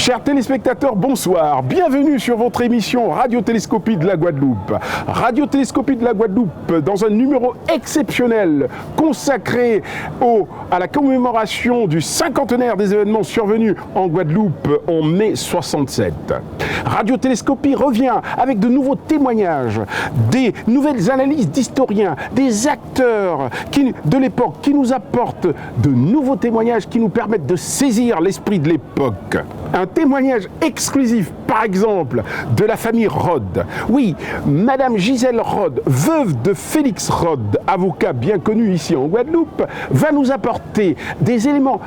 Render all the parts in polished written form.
Chers téléspectateurs, bonsoir. Bienvenue sur votre émission Radiotélescopie de la Guadeloupe. Radiotélescopie de la Guadeloupe dans un numéro exceptionnel consacré à la commémoration du cinquantenaire des événements survenus en Guadeloupe en mai 67. Radiotélescopie revient avec de nouveaux témoignages, des nouvelles analyses d'historiens, des acteurs de l'époque qui nous apportent de nouveaux témoignages qui nous permettent de saisir l'esprit de l'époque. Un témoignage exclusif, par exemple, de la famille Rod. Oui, Madame Gisèle Rod, veuve de Félix Rod, avocat bien connu ici en Guadeloupe, va nous apporter des éléments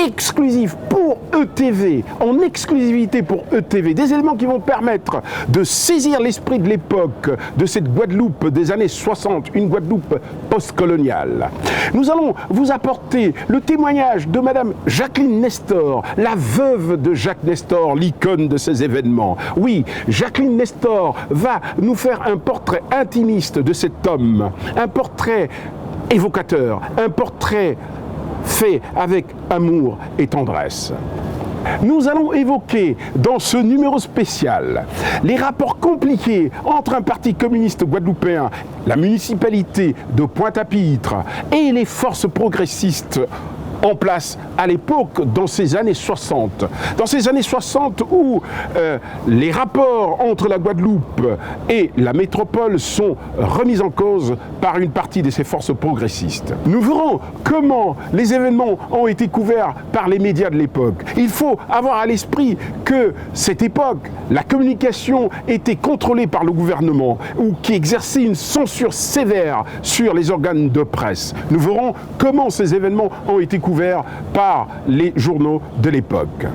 exclusifs pour ETV, en exclusivité pour ETV, des éléments qui vont permettre de saisir l'esprit de l'époque, de cette Guadeloupe des années 60, une Guadeloupe postcoloniale. Nous allons vous apporter le témoignage de Madame Jacqueline Nestor, la veuve de Jacques Nestor, l'icône de ces événements. Oui, Jacqueline Nestor va nous faire un portrait intimiste de cet homme, un portrait évocateur, un portrait fait avec amour et tendresse. Nous allons évoquer dans ce numéro spécial les rapports compliqués entre un parti communiste guadeloupéen, la municipalité de Pointe-à-Pitre et les forces progressistes en place à l'époque, dans ces années 60. Dans ces années 60 où les rapports entre la Guadeloupe et la métropole sont remis en cause par une partie de ces forces progressistes. Nous verrons comment les événements ont été couverts par les médias de l'époque. Il faut avoir à l'esprit que cette époque, la communication était contrôlée par le gouvernement ou qui exerçait une censure sévère sur les organes de presse. Nous verrons comment ces événements ont été couverts par les journaux de l'époque.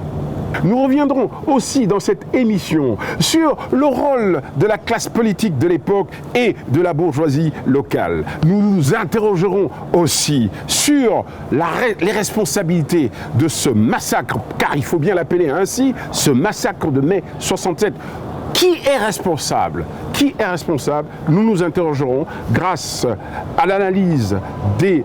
Nous reviendrons aussi dans cette émission sur le rôle de la classe politique de l'époque et de la bourgeoisie locale. Nous nous interrogerons aussi sur les responsabilités de ce massacre, car il faut bien l'appeler ainsi, ce massacre de mai 67. Qui est responsable ? Qui est responsable ? Nous nous interrogerons grâce à l'analyse des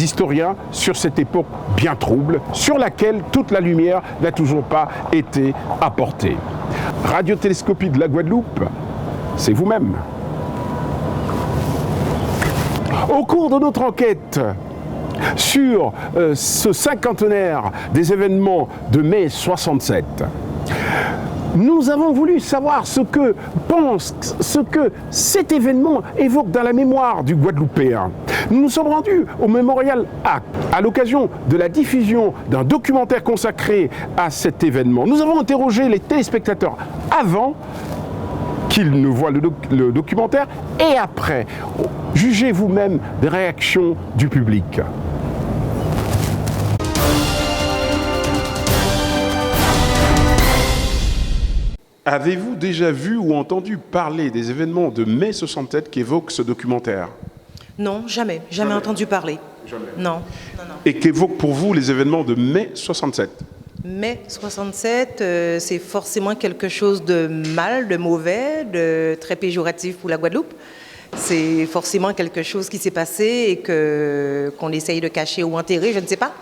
historiens sur cette époque bien trouble, sur laquelle toute la lumière n'a toujours pas été apportée. Radiotélescopie de la Guadeloupe, c'est vous-même. Au cours de notre enquête sur ce cinquantenaire des événements de mai 67, nous avons voulu savoir ce que cet événement évoque dans la mémoire du Guadeloupéen. Nous nous sommes rendus au Mémorial Act à l'occasion de la diffusion d'un documentaire consacré à cet événement. Nous avons interrogé les téléspectateurs avant qu'ils ne voient le documentaire et après. Jugez vous-même des réactions du public. Avez-vous déjà vu ou entendu parler des événements de mai 67 qu'évoque ce documentaire ? Non, jamais entendu parler. Jamais. Non. Et qu'évoquent pour vous les événements de mai 67 ? Mai 67, c'est forcément quelque chose de mal, de mauvais, de très péjoratif pour la Guadeloupe. C'est forcément quelque chose qui s'est passé et qu'on essaye de cacher ou enterrer, je ne sais pas.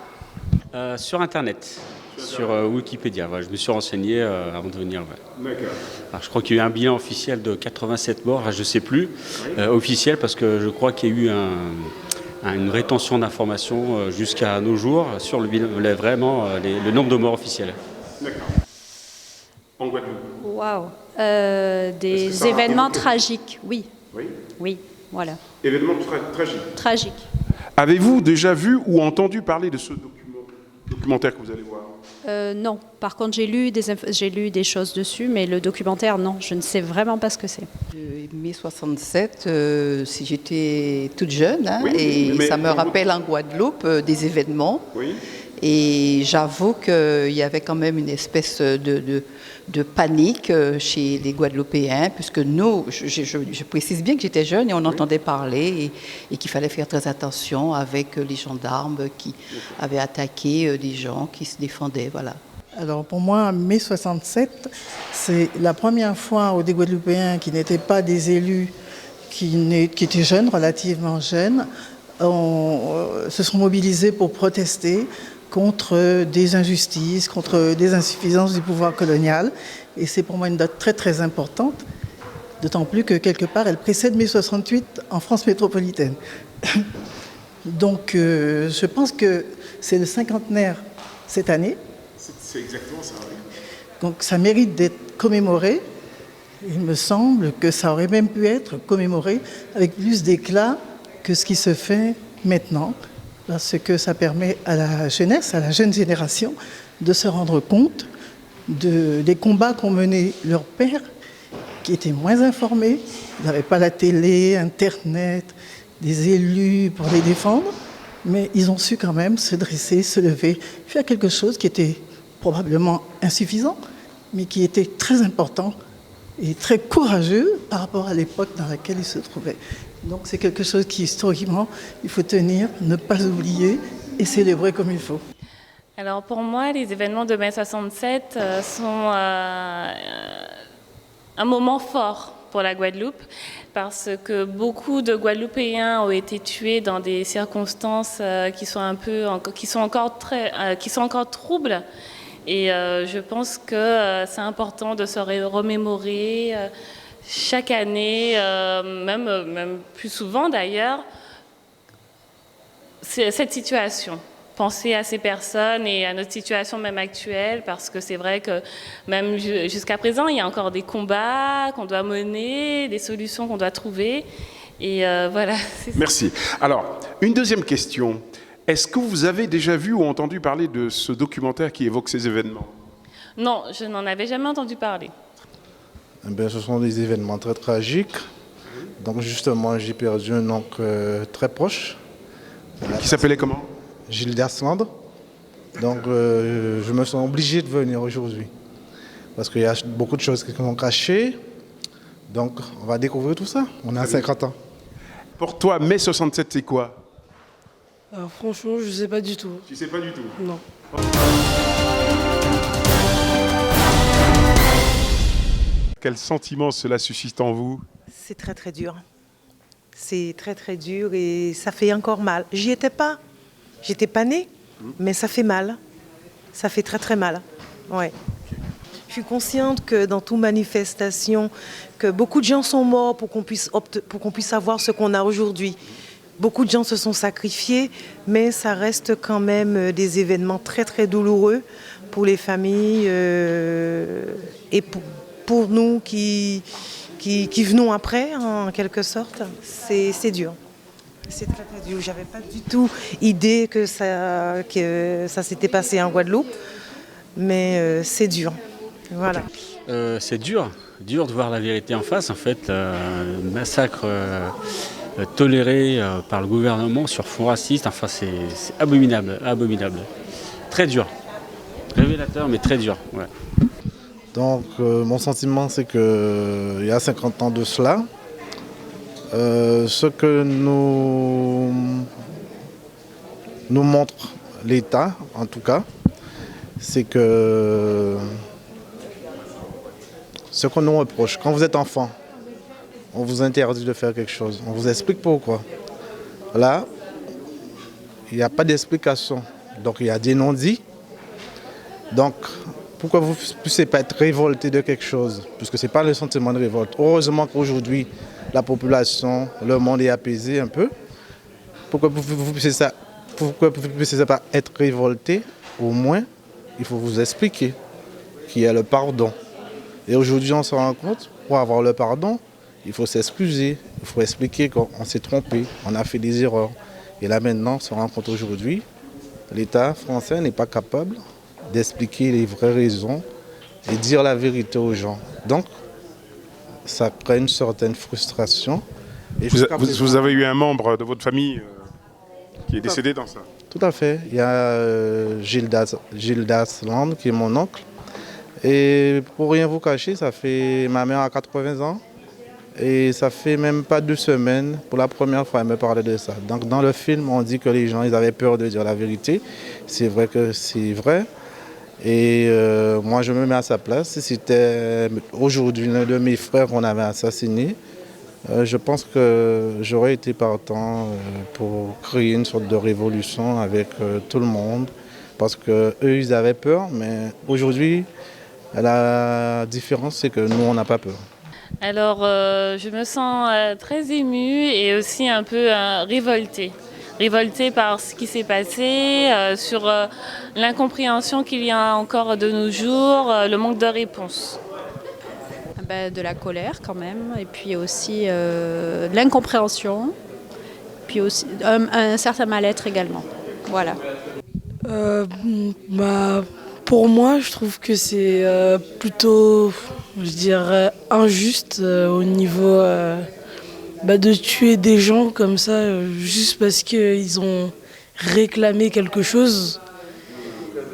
Sur Internet. Sur Wikipédia, ouais, je me suis renseigné avant de venir. Ouais. D'accord. Alors, je crois qu'il y a eu un bilan officiel de 87 morts, je ne sais plus, officiel, parce que je crois qu'il y a eu une rétention d'informations jusqu'à nos jours sur le nombre de morts officiels. D'accord. En Guadeloupe. Waouh. Des événements tragiques, oui. Oui, voilà. Événements tragiques. Tragiques. Avez-vous déjà vu ou entendu parler de ce documentaire que vous allez voir ? Non, par contre j'ai lu des choses dessus, mais le documentaire, non, je ne sais vraiment pas ce que c'est. Mai 67, si j'étais toute jeune, ça me rappelle en Guadeloupe des événements. Oui. Et j'avoue qu'il y avait quand même une espèce de panique chez les Guadeloupéens, puisque nous, je précise bien que j'étais jeune et on entendait parler et qu'il fallait faire très attention avec les gendarmes qui avaient attaqué des gens qui se défendaient, voilà. Alors pour moi, mai 67, c'est la première fois où des Guadeloupéens qui n'étaient pas des élus, qui étaient jeunes, relativement jeunes, se sont mobilisés pour protester contre des injustices, contre des insuffisances du pouvoir colonial. Et c'est pour moi une date très très importante, d'autant plus que quelque part elle précède mai 68 en France métropolitaine. Donc je pense que c'est le cinquantenaire cette année. C'est exactement ça, oui. Donc ça mérite d'être commémoré. Il me semble que ça aurait même pu être commémoré avec plus d'éclat que ce qui se fait maintenant, parce que ça permet à la jeunesse, à la jeune génération, de se rendre compte des combats qu'ont menés leurs pères, qui étaient moins informés. Ils n'avaient pas la télé, Internet, des élus pour les défendre, mais ils ont su quand même se dresser, se lever, faire quelque chose qui était probablement insuffisant, mais qui était très important et très courageux par rapport à l'époque dans laquelle ils se trouvaient. Donc c'est quelque chose qui, historiquement, il faut tenir, ne pas oublier et célébrer comme il faut. Alors pour moi, les événements de mai 67 sont un moment fort pour la Guadeloupe, parce que beaucoup de Guadeloupéens ont été tués dans des circonstances qui sont encore troubles. Et je pense que c'est important de se remémorer chaque année, même plus souvent d'ailleurs, cette situation. Penser à ces personnes et à notre situation même actuelle, parce que c'est vrai que même jusqu'à présent, il y a encore des combats qu'on doit mener, des solutions qu'on doit trouver. Et voilà. Merci. Alors, une deuxième question. Est-ce que vous avez déjà vu ou entendu parler de ce documentaire qui évoque ces événements? Non, je n'en avais jamais entendu parler. Ce sont des événements très tragiques. Donc justement, j'ai perdu un oncle très proche. Qui s'appelait comment? Gildas Land. Donc je me sens obligé de venir aujourd'hui. Parce qu'il y a beaucoup de choses qui sont cachées. Donc on va découvrir tout ça. On a 50 ans. Pour toi, mai 67, c'est quoi? Alors franchement, je ne sais pas du tout. Tu sais pas du tout? Non. Quel sentiment cela suscite en vous? C'est très très dur. C'est très très dur et ça fait encore mal. J'y étais pas. J'étais pas née, mais ça fait mal. Ça fait très très mal. Ouais. Je suis consciente que dans toute manifestation, que beaucoup de gens sont morts pour qu'on puisse avoir ce qu'on a aujourd'hui. Beaucoup de gens se sont sacrifiés, mais ça reste quand même des événements très très douloureux pour les familles et pour nous qui venons après, en quelque sorte. C'est dur. C'est très très dur. J'avais pas du tout idée que ça s'était passé en Guadeloupe, mais c'est dur. Voilà. C'est dur de voir la vérité en face. En fait, le massacre toléré par le gouvernement sur fond raciste, enfin c'est abominable. Très dur. Révélateur, mais très dur. Ouais. Donc mon sentiment, c'est qu'il y a 50 ans de cela, ce que nous montre l'État, en tout cas, c'est que ce qu'on nous reproche, quand vous êtes enfant, on vous interdit de faire quelque chose, on vous explique pourquoi. Là, il n'y a pas d'explication, donc il y a des non-dits. Donc, pourquoi vous ne puissiez pas être révolté de quelque chose? Puisque ce n'est pas le sentiment de révolte. Heureusement qu'aujourd'hui, la population, le monde est apaisé un peu. Pourquoi vous ne puissiez pas être révolté? Au moins, il faut vous expliquer qu'il y a le pardon. Et aujourd'hui, on se rend compte, pour avoir le pardon, il faut s'excuser, il faut expliquer qu'on s'est trompé, on a fait des erreurs. Et là maintenant, on se rend compte aujourd'hui, l'État français n'est pas capable d'expliquer les vraies raisons et dire la vérité aux gens. Donc, ça crée une certaine frustration. Et vous avez eu un membre de votre famille qui est décédé dans ça? Tout à fait. Il y a Gildas Land, qui est mon oncle. Et pour rien vous cacher, ma mère a 80 ans. Et ça fait même pas 2 semaines, pour la première fois, elle me parlait de ça. Donc dans le film, on dit que les gens ils avaient peur de dire la vérité. C'est vrai que c'est vrai. Et moi, je me mets à sa place. Si c'était aujourd'hui l'un de mes frères qu'on avait assassiné, je pense que j'aurais été partant pour créer une sorte de révolution avec tout le monde, Parce qu'eux, ils avaient peur, mais aujourd'hui, la différence, c'est que nous, on n'a pas peur. Alors, je me sens très émue et aussi un peu révoltée. Révoltée par ce qui s'est passé, sur l'incompréhension qu'il y a encore de nos jours, le manque de réponse. De la colère quand même, et puis aussi de l'incompréhension, puis aussi un certain mal-être également. Voilà. Pour moi, je trouve que c'est plutôt, je dirais, injuste au niveau de tuer des gens comme ça, juste parce qu'ils ont réclamé quelque chose.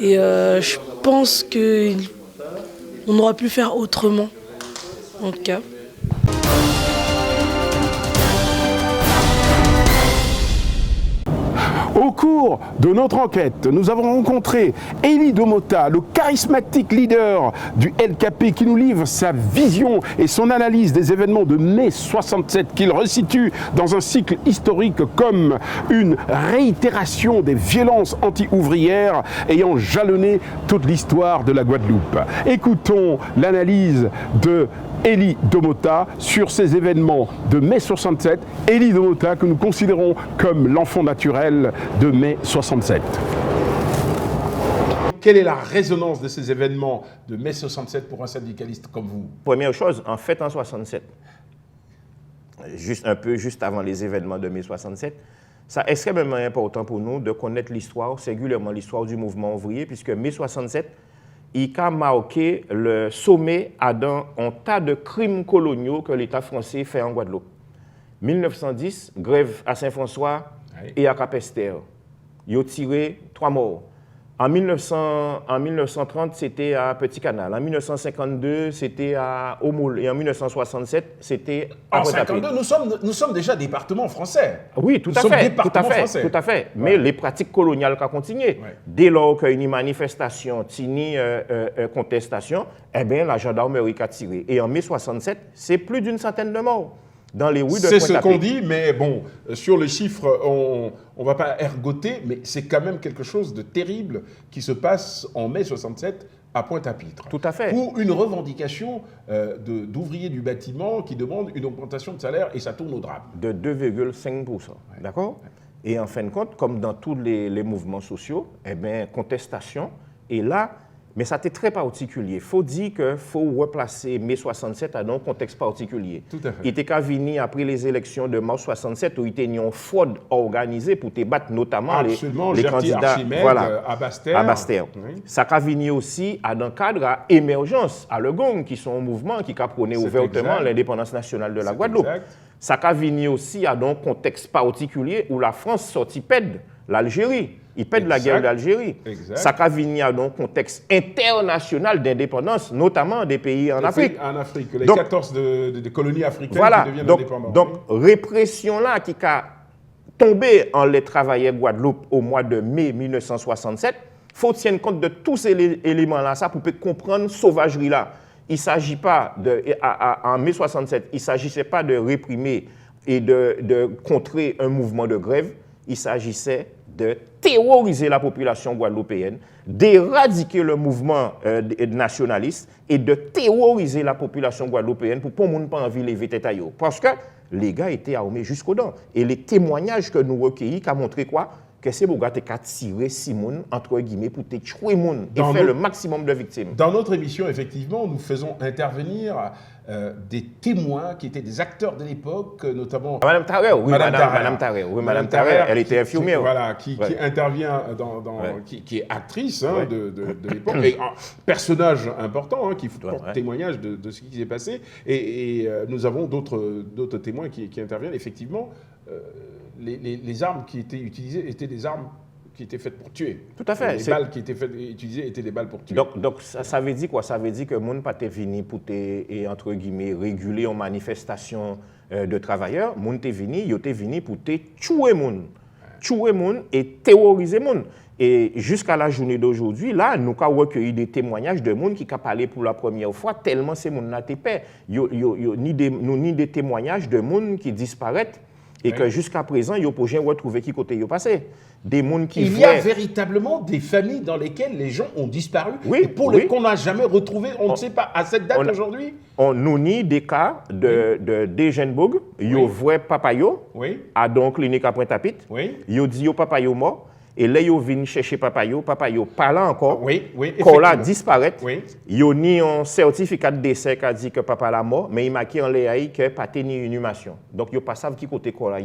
Et je pense qu'on aurait pu faire autrement, en tout cas. Au cours de notre enquête, nous avons rencontré Élie Domota, le charismatique leader du LKP, qui nous livre sa vision et son analyse des événements de mai 67, qu'il resitue dans un cycle historique comme une réitération des violences anti-ouvrières ayant jalonné toute l'histoire de la Guadeloupe. Écoutons l'analyse de Élie Domota sur ces événements de mai 67. Élie Domota que nous considérons comme l'enfant naturel de mai 67. Quelle est la résonance de ces événements de mai 67 pour un syndicaliste comme vous? Première chose, en fait en 67, juste avant les événements de mai 67, c'est extrêmement important pour nous de connaître l'histoire, singulièrement l'histoire du mouvement ouvrier, puisque mai 67, il a marqué le sommet à un tas de crimes coloniaux que l'État français fait en Guadeloupe. 1910, grève à Saint-François et à Cap-Esther. Ils ont tiré 3 morts. En 1930, c'était à Petit-Canal. En 1952, c'était à Omoul. Et en 1967, c'était à Pointe-à-Pitre. En 1952, nous sommes déjà département français. Oui, tout à fait. Mais les pratiques coloniales ont continué. Ouais. Dès lors qu'il y a une manifestation, une contestation, eh bien, la gendarmerie a tiré. Et en mai 67, c'est plus d'100 de morts dans les rues de Pointe-à-Pitre. C'est ce qu'on dit, mais bon, sur les chiffres, on ne va pas ergoter, mais c'est quand même quelque chose de terrible qui se passe en mai 67 à Pointe-à-Pitre. Tout à fait. Ou une revendication d'ouvriers du bâtiment qui demandent une augmentation de salaire et ça tourne au drame. De 2,5%. Ouais. D'accord ? Ouais. Et en fin de compte, comme dans tous les mouvements sociaux, eh bien, contestation. Et là, mais ça était très particulier. Il faut dire qu'il faut replacer mai 67 dans un contexte particulier. Tout à fait. Il était qu'à venir après les élections de mars 67 où il était une fraude organisée pour te battre notamment les candidats à Bastère. Oui. Ça a venu aussi à un cadre à émergence, à Le Gong, qui sont un mouvement qui a prôné ouvertement l'indépendance nationale de la Guadeloupe. Exact. Ça a venu aussi à un contexte particulier où la France sortit pède l'Algérie. Il pède la guerre d'Algérie. Ça a venu à un contexte international d'indépendance, notamment des pays en Afrique. En Afrique, les 14 de colonies africaines qui deviennent indépendantes. Donc, répression-là qui a tombé en les travailleurs Guadeloupe au mois de mai 1967, il faut tenir compte de tous ces éléments-là pour comprendre sauvagerie-là. Il ne s'agit pas, en mai 67, il ne s'agissait pas de réprimer et de contrer un mouvement de grève, il s'agissait de terroriser la population guadeloupéenne, d'éradiquer le mouvement nationaliste et de terroriser la population guadeloupéenne pour que tout le monde pas envie de lever tête à eux. Parce que les gars étaient armés jusqu'aux dents. Et les témoignages que nous recueillons ont montré quoi? Que ces gars ont tiré Simone, entre guillemets, pour tuer les gens et faire le maximum de victimes. Dans notre émission, effectivement, nous faisons intervenir des témoins qui étaient des acteurs de l'époque, notamment... Madame Tarrer, oui, Madame Tarrer, elle était infirmière. Voilà, qui intervient, qui est actrice de l'époque, et un personnage important qui porte témoignage de ce qui s'est passé. Et nous avons d'autres témoins qui interviennent, effectivement. Les armes qui étaient utilisées étaient des armes qui étaient faites pour tuer. Tout à fait. Les balles qui étaient utilisées étaient des balles pour tuer. Donc ça veut dire quoi? Ça veut dire que le monde pas venu pour entre guillemets réguler une manifestation de travailleurs. Le monde est venu pour tuer les gens. Tuer les gens et terroriser les gens. Et jusqu'à la journée d'aujourd'hui, là, nous avons recueilli des témoignages de gens qui ont parlé pour la première fois, tellement ces gens n'ont pas peur. Ni des témoignages de gens qui disparaissent Et que jusqu'à présent, il y a pas retrouvé qui côté ils passé. Des gens qui il y a véritablement des familles dans lesquelles les gens ont disparu. Oui, et pour qu'on n'a jamais retrouvé, on ne sait pas, à cette date aujourd'hui. On nous nie des cas de Genbourg, ils ont vu papa yo, à donc clinique à Pointe-à-Pitre, ils ont dit yo papa yo mort. Et là, ils viennent chercher papa yo pas là encore. Quand là disparaît, ils ont ni un certificat de décès qui a dit que papa l'a mort, mais il marqué en l'air que pas ni inhumation. Donc ils ne savent pas qui côté quoi là.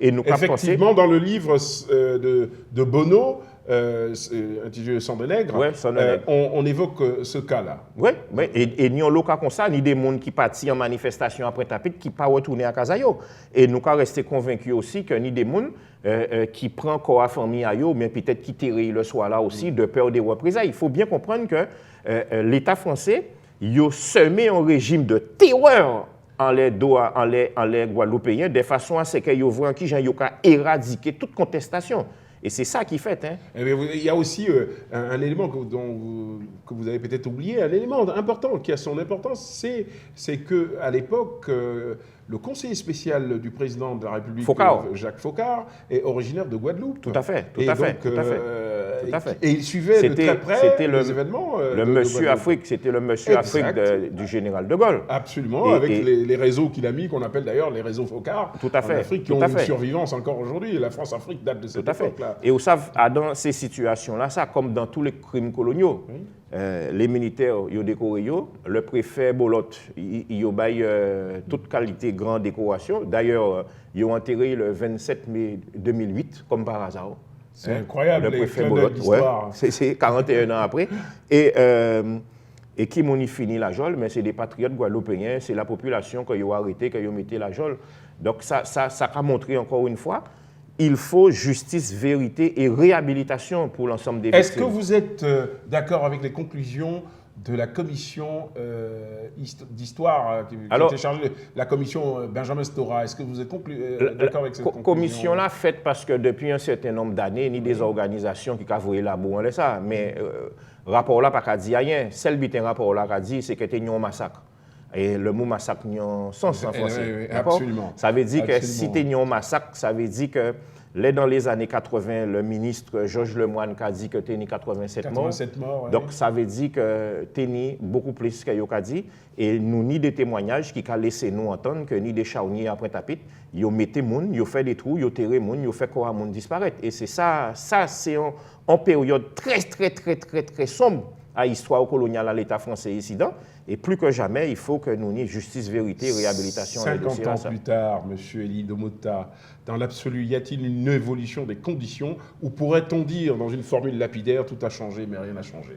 Et nous effectivement, dans le livre de Bono, intitulé Sang de nègre, on évoque ce cas-là. Oui, et nous avons le cas comme ça, ni des gens qui partent en manifestation après Tapit qui ne pas retourner à Kazayo. Et nous avons resté convaincus aussi que ni des gens qui prennent corps à famille à eux, mais peut-être qui tirent le soir là aussi de peur des représailles. Il faut bien comprendre que l'État français a semé un régime de terreur en les Guadeloupéens, de façon à ce qu'ils voient qui ont éradiqué toute contestation. Et c'est ça qui fait. Hein. Il y a aussi un élément que vous avez peut-être oublié, un élément important qui a son importance, c'est qu'à l'époque, le conseiller spécial du président de la République, Jacques Foccart, est originaire de Guadeloupe. Tout à fait, tout à fait. Et il suivait de très près les événements. Le monsieur Afrique, c'était le monsieur Afrique du général de Gaulle. Absolument, avec les réseaux qu'il a mis, qu'on appelle d'ailleurs les réseaux Foccart, tout à fait, en Afrique, qui ont une survivance encore aujourd'hui. Et la France-Afrique date de cette époque-là. Et vous savez, dans ces situations-là, ça, comme dans tous les crimes coloniaux, les militaires, ils ont décoré, le préfet Bolot, il a toute qualité, grande décoration. D'ailleurs, ils ont enterré le 27 mai 2008, comme par hasard. C'est incroyable, le préfet Bolot, c'est 41 ans après. Et qui m'ont fini la geôle, mais c'est des patriotes guadeloupéens, c'est la population qui ont arrêté, qui ont mis la geôle. Donc ça a montré encore une fois, il faut justice, vérité et réhabilitation pour l'ensemble des victimes. Est-ce que vous êtes d'accord avec les conclusions de la commission d'histoire qui était chargée de la commission Benjamin Stora? Est-ce que vous êtes d'accord avec cette commission-là faite parce que depuis un certain nombre d'années, ni des organisations qui ont voué la boue, ça, mais rapport-là pas dit rien. Celle qui a rapport-là a dit, c'est que c'était un massacre. Et le mot massacre n'a pas sens en français. Oui, absolument. Ça veut dire que si tu as un massacre, ça veut dire que dans les années 80, le ministre Georges Lemoine a dit que tu as 87 morts. Donc ça veut dire que tu as beaucoup plus que tu as dit. Et nous, ni des témoignages qui ont laissé nous entendre que ni des charniers à Pointe-à-Pitre, ils ont mis des gens, ils ont fait des trous, ils ont terré des gens, ils ont fait quoi à monde disparaître. Et c'est ça c'est en période très sombre à l'histoire coloniale à l'État français ici. Et plus que jamais, il faut que nous ayons justice, vérité, réhabilitation. 50 ans plus tard, M. Elie Domota, dans l'absolu, y a-t-il une évolution des conditions ou pourrait-on dire, dans une formule lapidaire, tout a changé mais rien n'a changé?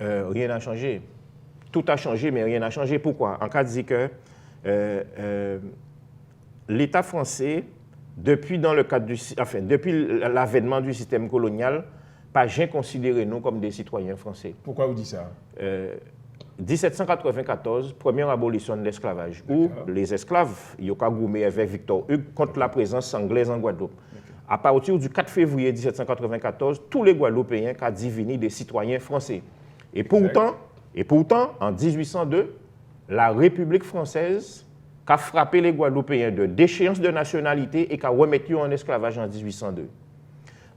Rien n'a changé. Tout a changé mais rien n'a changé. Pourquoi? En cas de dire que l'État français, depuis l'avènement du système colonial, pas jamais considéré nous comme des citoyens français. Pourquoi vous dites ça? 1794, première abolition de l'esclavage, où les esclaves, ils ont gourmé avec Victor Hugues contre la présence anglaise en Guadeloupe. À partir du 4 février 1794, tous les Guadeloupéens ont devenu des citoyens français. Et pourtant, en 1802, la République française a frappé les Guadeloupéens de déchéance de nationalité et a remis en esclavage en 1802.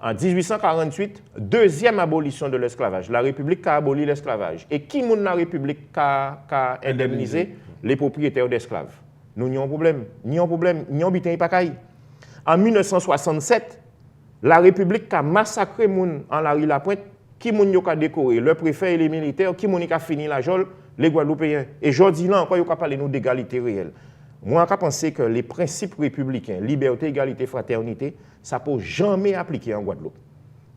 En 1848, deuxième abolition de l'esclavage. La République a aboli l'esclavage. Et qui moun la République a indemnisé? Les propriétaires d'esclaves. Nous n'avons pas de problème. Nous n'avons pas de En 1967, la République a massacré moun en la rue La Pointe. Qui moun a décoré? Le préfet et les militaires. Qui moun a fini la geôle? Les Guadeloupéens. Et aujourd'hui, là encore, il n'y a pas parlé d'égalité réelle. Moi, je pense que les principes républicains, liberté, égalité, fraternité, ça ne peut jamais appliquer en Guadeloupe.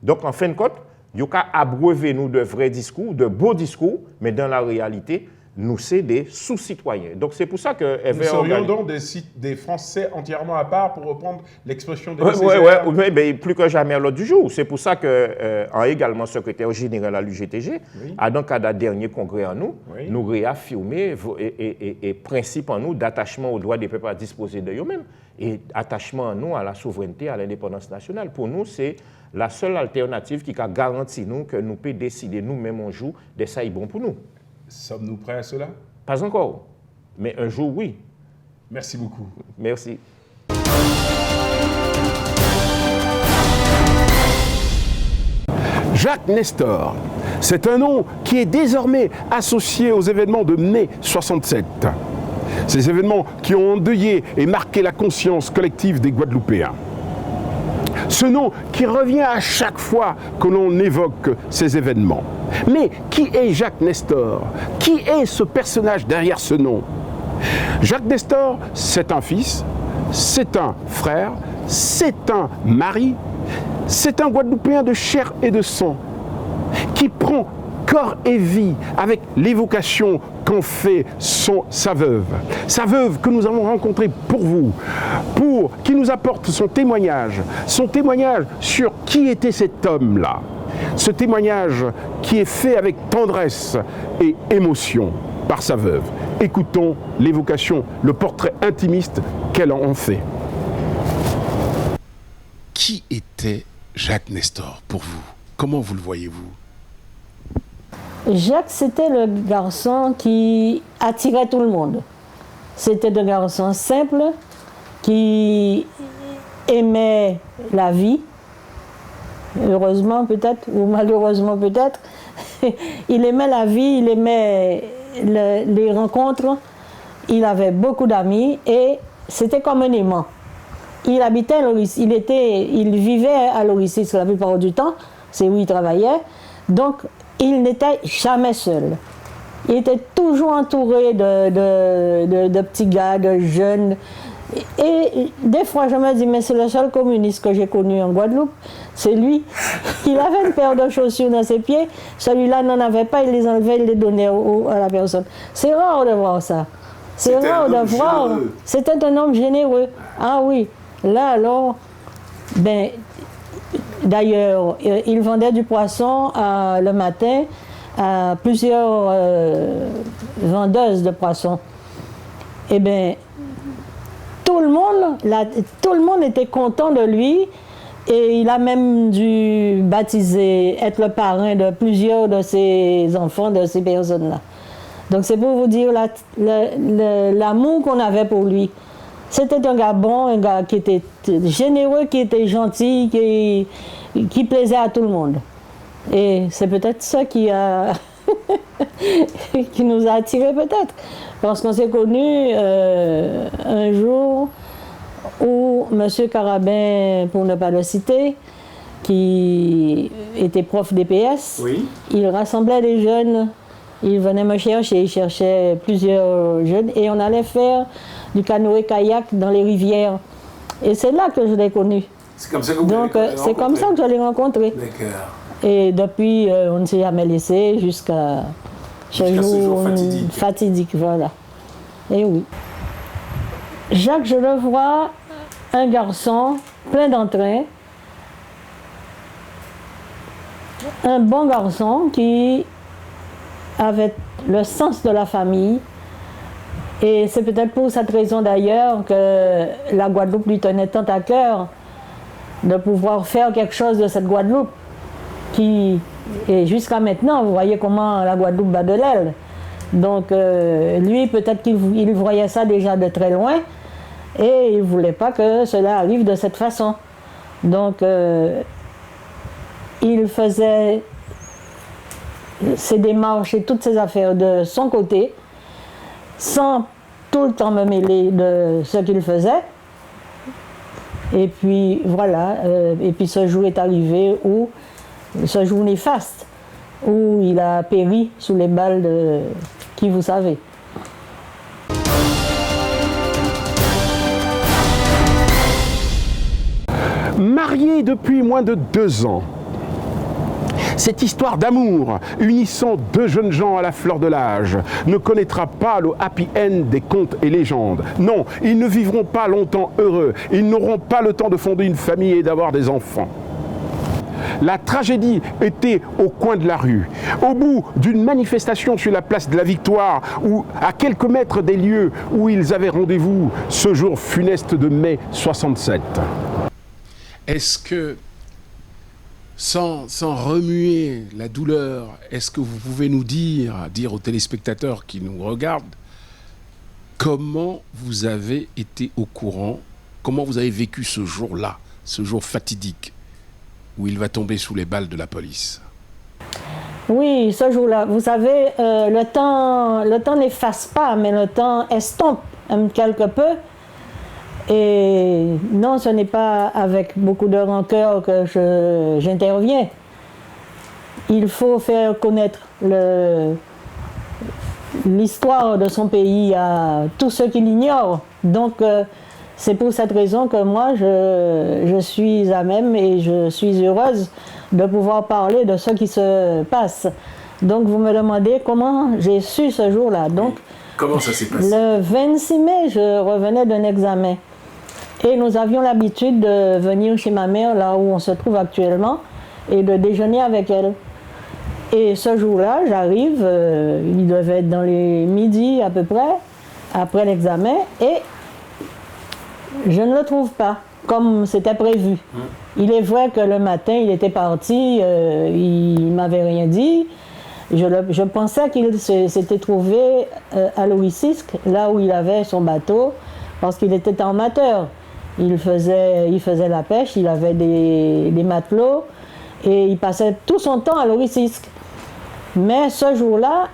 Donc, en fin de compte, il y a abreuver nous de vrais discours, de beaux discours, mais dans la réalité, nous, c'est des sous-citoyens. Donc, c'est pour ça que... Nous serions donc des Français entièrement à part, pour reprendre l'expression des Oui, mais plus que jamais à l'ordre du jour. C'est pour ça que, en également secrétaire général à l'UGTG, à donc à la dernier congrès en nous, nous réaffirmer et principe en nous d'attachement aux droits des peuples à disposer de eux-mêmes et attachement en nous à la souveraineté, à l'indépendance nationale. Pour nous, c'est la seule alternative qui a garanti nous que nous pouvons décider nous-mêmes un jour de ça est bon pour nous. Sommes-nous prêts à cela? Pas encore, mais un jour, oui. Merci beaucoup. Merci. Jacques Nestor, c'est un nom qui est désormais associé aux événements de mai 67. Ces événements qui ont endeuillé et marqué la conscience collective des Guadeloupéens. Ce nom qui revient à chaque fois que l'on évoque ces événements. Mais qui est Jacques Nestor? Qui est ce personnage derrière ce nom? Jacques Nestor, c'est un fils, c'est un frère, c'est un mari, c'est un Guadeloupéen de chair et de sang qui prend corps et vie avec l'évocation qu'en fait sa veuve. Sa veuve que nous avons rencontrée pour vous, qui nous apporte son témoignage sur qui était cet homme-là. Ce témoignage qui est fait avec tendresse et émotion par sa veuve. Écoutons l'évocation, le portrait intimiste qu'elle en fait. Qui était Jacques Nestor pour vous? Comment vous le voyez-vous? Jacques, c'était le garçon qui attirait tout le monde. C'était un garçon simple qui aimait la vie, heureusement peut-être, ou malheureusement peut-être. Il aimait la vie, il aimait les rencontres, il avait beaucoup d'amis et c'était comme un aimant. Il habitait à Loricis, il vivait à Loricis la plupart du temps, c'est où il travaillait, donc il n'était jamais seul. Il était toujours entouré de petits gars, de jeunes. Et des fois, je me dis, mais c'est le seul communiste que j'ai connu en Guadeloupe, c'est lui. Il avait une paire de chaussures dans ses pieds, celui-là n'en avait pas, il les enlevait, il les donnait à la personne. C'est rare de voir ça. C'est rare de voir. C'était un homme généreux. Ah oui. Là, alors, d'ailleurs, il vendait du poisson le matin à plusieurs vendeuses de poissons. Eh bien, tout le monde était content de lui et il a même dû être le parrain de plusieurs de ses enfants, de ces personnes-là. Donc c'est pour vous dire l'amour qu'on avait pour lui. C'était un gars bon, un gars qui était généreux, qui était gentil, qui plaisait à tout le monde. Et c'est peut-être ça qui nous a attirés peut-être. Parce qu'on s'est connus un jour où M. Carabin, pour ne pas le citer, qui était prof d'EPS, oui. Il rassemblait des jeunes, il venait me chercher, il cherchait plusieurs jeunes et on allait faire du canoë-kayak dans les rivières. Et c'est là que je l'ai connu. C'est comme ça que vous Donc c'est comme ça que je l'ai rencontré. D'accord. Et depuis, on ne s'est jamais laissé jusqu'à ce jour fatidique. Voilà. Et oui. Jacques, je le vois, un garçon plein d'entrain, un bon garçon qui avait le sens de la famille. Et c'est peut-être pour cette raison d'ailleurs que la Guadeloupe lui tenait tant à cœur de pouvoir faire quelque chose de cette Guadeloupe qui, et jusqu'à maintenant, vous voyez comment la Guadeloupe bat de l'aile. Donc lui, peut-être qu'il voyait ça déjà de très loin et il ne voulait pas que cela arrive de cette façon. Donc il faisait ses démarches et toutes ses affaires de son côté, sans tout le temps me mêler de ce qu'il faisait. Et puis voilà, et puis ce jour est arrivé où, ce jour néfaste, où il a péri sous les balles de qui vous savez. Marié depuis moins de 2 ans, cette histoire d'amour unissant 2 jeunes gens à la fleur de l'âge ne connaîtra pas le happy end des contes et légendes. Non, ils ne vivront pas longtemps heureux. Ils n'auront pas le temps de fonder une famille et d'avoir des enfants. La tragédie était au coin de la rue, au bout d'une manifestation sur la place de la Victoire, ou à quelques mètres des lieux où ils avaient rendez-vous ce jour funeste de mai 67. Est-ce que, sans remuer la douleur, est-ce que vous pouvez nous dire aux téléspectateurs qui nous regardent, comment vous avez été au courant, comment vous avez vécu ce jour-là, ce jour fatidique, où il va tomber sous les balles de la police? Oui, ce jour-là, vous savez, le temps n'efface pas, mais le temps estompe quelque peu. Et non, ce n'est pas avec beaucoup de rancœur que j'interviens. Il faut faire connaître l'histoire de son pays à tous ceux qui l'ignorent. Donc, c'est pour cette raison que moi, je suis à même et je suis heureuse de pouvoir parler de ce qui se passe. Donc, vous me demandez comment j'ai su ce jour-là. Donc, comment ça s'est passé? Le 26 mai, je revenais d'un examen. Et nous avions l'habitude de venir chez ma mère, là où on se trouve actuellement, et de déjeuner avec elle. Et ce jour-là, j'arrive, il devait être dans les midis à peu près, après l'examen, et je ne le trouve pas, comme c'était prévu. Il est vrai que le matin, il était parti, il ne m'avait rien dit. Je pensais qu'il s'était trouvé à Louis-Sisque, là où il avait son bateau, parce qu'il était armateur. Il faisait la pêche, il avait des matelots, et il passait tout son temps à Louis-Sisque. Mais ce jour-là,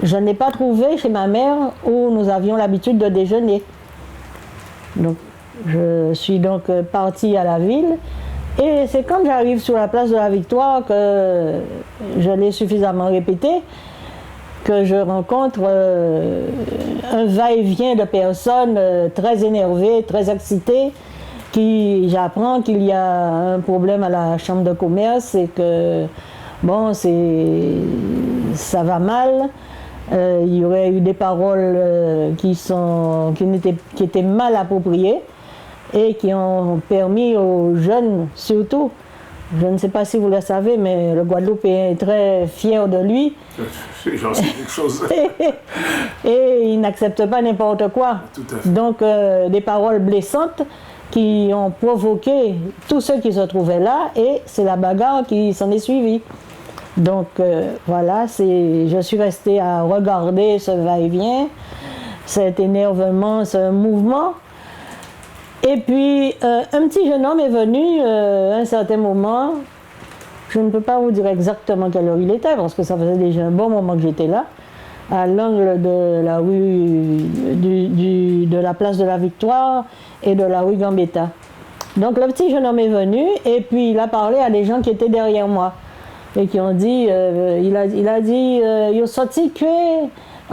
je n'ai pas trouvé chez ma mère où nous avions l'habitude de déjeuner. Donc, je suis donc partie à la ville. Et c'est quand j'arrive sur la place de la Victoire que je l'ai suffisamment répété, que je rencontre un va-et-vient de personnes très énervées, très excitées, j'apprends qu'il y a un problème à la chambre de commerce et que, bon, ça va mal. Il y aurait eu des paroles qui étaient mal appropriées et qui ont permis aux jeunes, surtout, je ne sais pas si vous le savez, mais le Guadeloupéen est très fier de lui. J'en sais quelque chose. Et il n'accepte pas n'importe quoi. Tout à fait. Donc, des paroles blessantes qui ont provoqué tous ceux qui se trouvaient là, et c'est la bagarre qui s'en est suivie. Donc, voilà, je suis restée à regarder ce va-et-vient, cet énervement, ce mouvement. Et puis, un petit jeune homme est venu à un certain moment. Je ne peux pas vous dire exactement quelle heure il était, parce que ça faisait déjà un bon moment que j'étais là, à l'angle de la rue, de la place de la Victoire et de la rue Gambetta. Donc, le petit jeune homme est venu, et puis il a parlé à des gens qui étaient derrière moi, et qui ont dit, il a dit, il a sorti que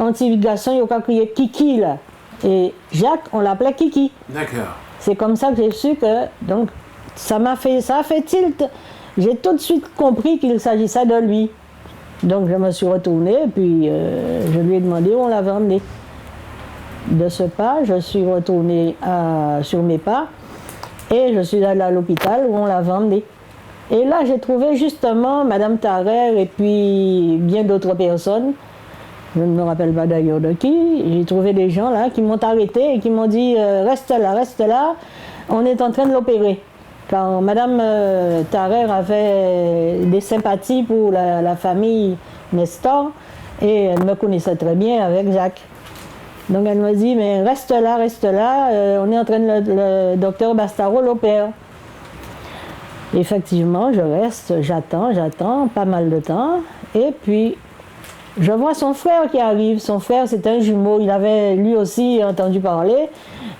un petit garçon, il a crié Kiki, là. Et Jacques, on l'appelait Kiki. D'accord. C'est comme ça que j'ai su que, donc, ça a fait tilt. J'ai tout de suite compris qu'il s'agissait de lui. Donc, je me suis retournée, puis je lui ai demandé où on l'avait emmené. De ce pas, je suis retournée sur mes pas, et je suis allée à l'hôpital où on l'avait emmené. Et là, j'ai trouvé justement Madame Tarère et puis bien d'autres personnes. Je ne me rappelle pas d'ailleurs de qui. J'ai trouvé des gens là qui m'ont arrêté et qui m'ont dit reste là, on est en train de l'opérer. Car Madame Tarère avait des sympathies pour la famille Nestor et elle me connaissait très bien avec Jacques. Donc elle me dit mais reste là, on est en train de le docteur Bastaro l'opère. Effectivement, je reste, j'attends, pas mal de temps, et puis je vois son frère qui arrive. Son frère, c'est un jumeau, il avait lui aussi entendu parler,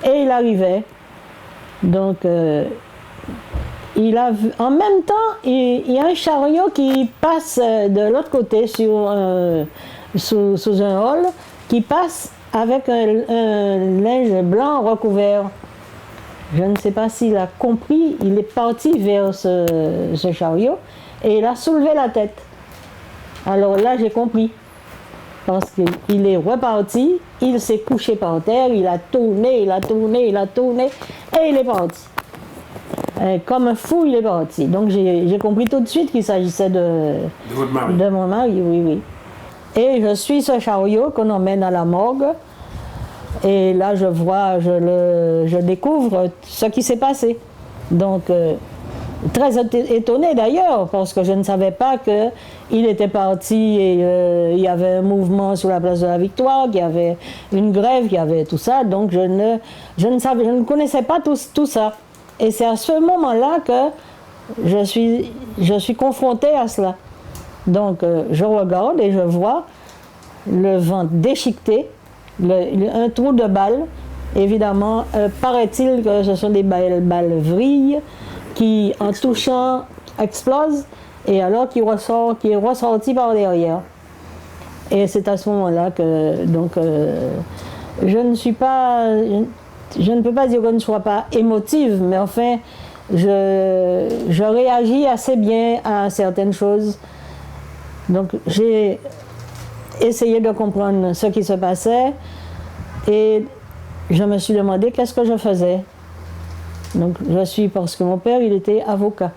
et il arrivait. Donc, en même temps, il y a un chariot qui passe de l'autre côté sous un hall, qui passe avec un linge blanc recouvert. Je ne sais pas s'il a compris, il est parti vers ce chariot et il a soulevé la tête. Alors là, j'ai compris. Parce qu'il est reparti, il s'est couché par terre, il a tourné, et il est parti. Comme un fou, il est parti. Donc j'ai compris tout de suite qu'il s'agissait de votre mari. De mon mari, oui. Et je suis ce chariot qu'on emmène à la morgue. Et là, je découvre ce qui s'est passé. Donc, très étonnée d'ailleurs, parce que je ne savais pas qu'il était parti et il y avait un mouvement sur la place de la Victoire, qu'il y avait une grève, qu'il y avait tout ça. Donc, je ne connaissais pas tout ça. Et c'est à ce moment-là que je suis confrontée à cela. Donc je regarde et je vois le ventre déchiqueté, un trou de balle. Évidemment, paraît-il que ce sont des balles vrilles qui, en touchant, explosent et alors qui est ressorti par derrière. Et c'est à ce moment-là que je ne peux pas dire que je ne sois pas émotive, mais enfin, je réagis assez bien à certaines choses. Donc j'ai essayé de comprendre ce qui se passait et je me suis demandé qu'est-ce que je faisais. Donc parce que mon père, il était avocat.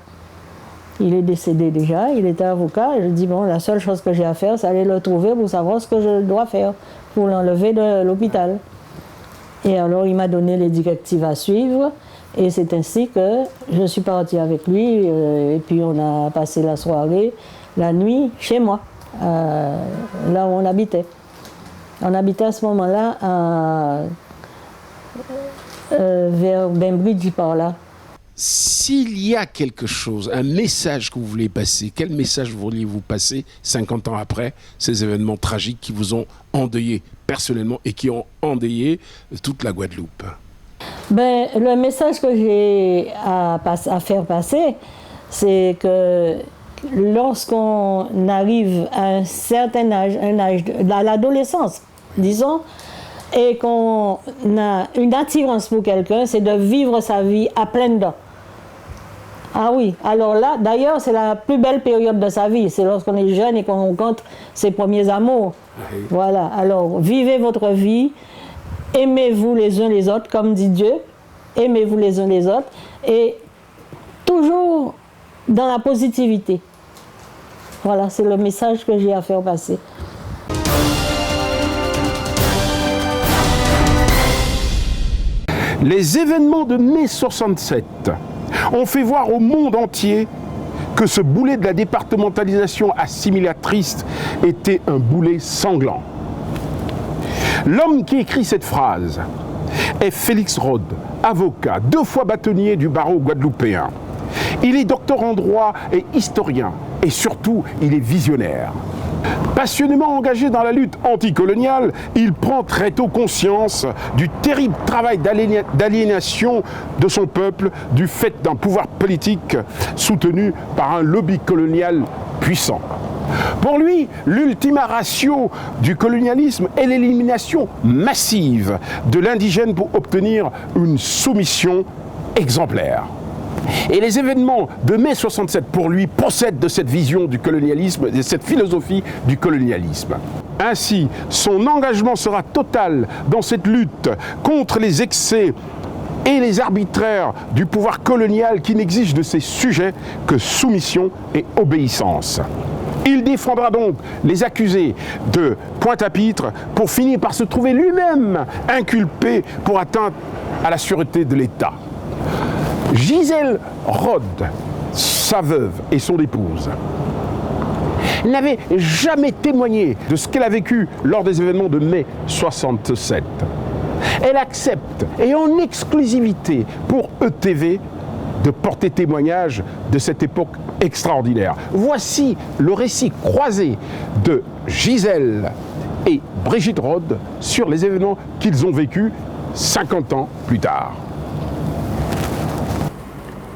Il est décédé déjà, il était avocat, et je dis, bon, la seule chose que j'ai à faire, c'est aller le trouver pour savoir ce que je dois faire pour l'enlever de l'hôpital. Et alors, il m'a donné les directives à suivre, et c'est ainsi que je suis partie avec lui, et puis on a passé la soirée, la nuit, chez moi, là où on habitait. On habitait à ce moment-là vers Bainbridge, par là. S'il y a quelque chose, un message que vous voulez passer, quel message vouliez-vous passer 50 ans après ces événements tragiques qui vous ont endeuillé personnellement et qui ont endeuillé toute la Guadeloupe? Le message que j'ai à faire passer, c'est que lorsqu'on arrive à un certain âge, à l'adolescence, disons, et qu'on a une attirance pour quelqu'un, c'est de vivre sa vie à pleines dents. Ah oui, alors là, d'ailleurs, c'est la plus belle période de sa vie. C'est lorsqu'on est jeune et qu'on rencontre ses premiers amours. Oui. Voilà, alors vivez votre vie, aimez-vous les uns les autres, comme dit Dieu, aimez-vous les uns les autres, et toujours dans la positivité. Voilà, c'est le message que j'ai à faire passer. Les événements de mai 67 ont fait voir au monde entier que ce boulet de la départementalisation assimilatrice était un boulet sanglant. L'homme qui écrit cette phrase est Félix Rode, avocat, 2 fois bâtonnier du barreau guadeloupéen. Il est docteur en droit et historien, et surtout, il est visionnaire. Passionnément engagé dans la lutte anticoloniale, il prend très tôt conscience du terrible travail d'aliénation de son peuple du fait d'un pouvoir politique soutenu par un lobby colonial puissant. Pour lui, l'ultima ratio du colonialisme est l'élimination massive de l'indigène pour obtenir une soumission exemplaire. Et les événements de mai 67, pour lui, procèdent de cette vision du colonialisme, de cette philosophie du colonialisme. Ainsi, son engagement sera total dans cette lutte contre les excès et les arbitraires du pouvoir colonial qui n'exige de ses sujets que soumission et obéissance. Il défendra donc les accusés de Pointe-à-Pitre pour finir par se trouver lui-même inculpé pour atteinte à la sûreté de l'État. Gisèle Rode, sa veuve et son épouse, n'avaient jamais témoigné de ce qu'elle a vécu lors des événements de mai 67. Elle accepte, et en exclusivité pour ETV, de porter témoignage de cette époque extraordinaire. Voici le récit croisé de Gisèle et Brigitte Rode sur les événements qu'ils ont vécus 50 ans plus tard.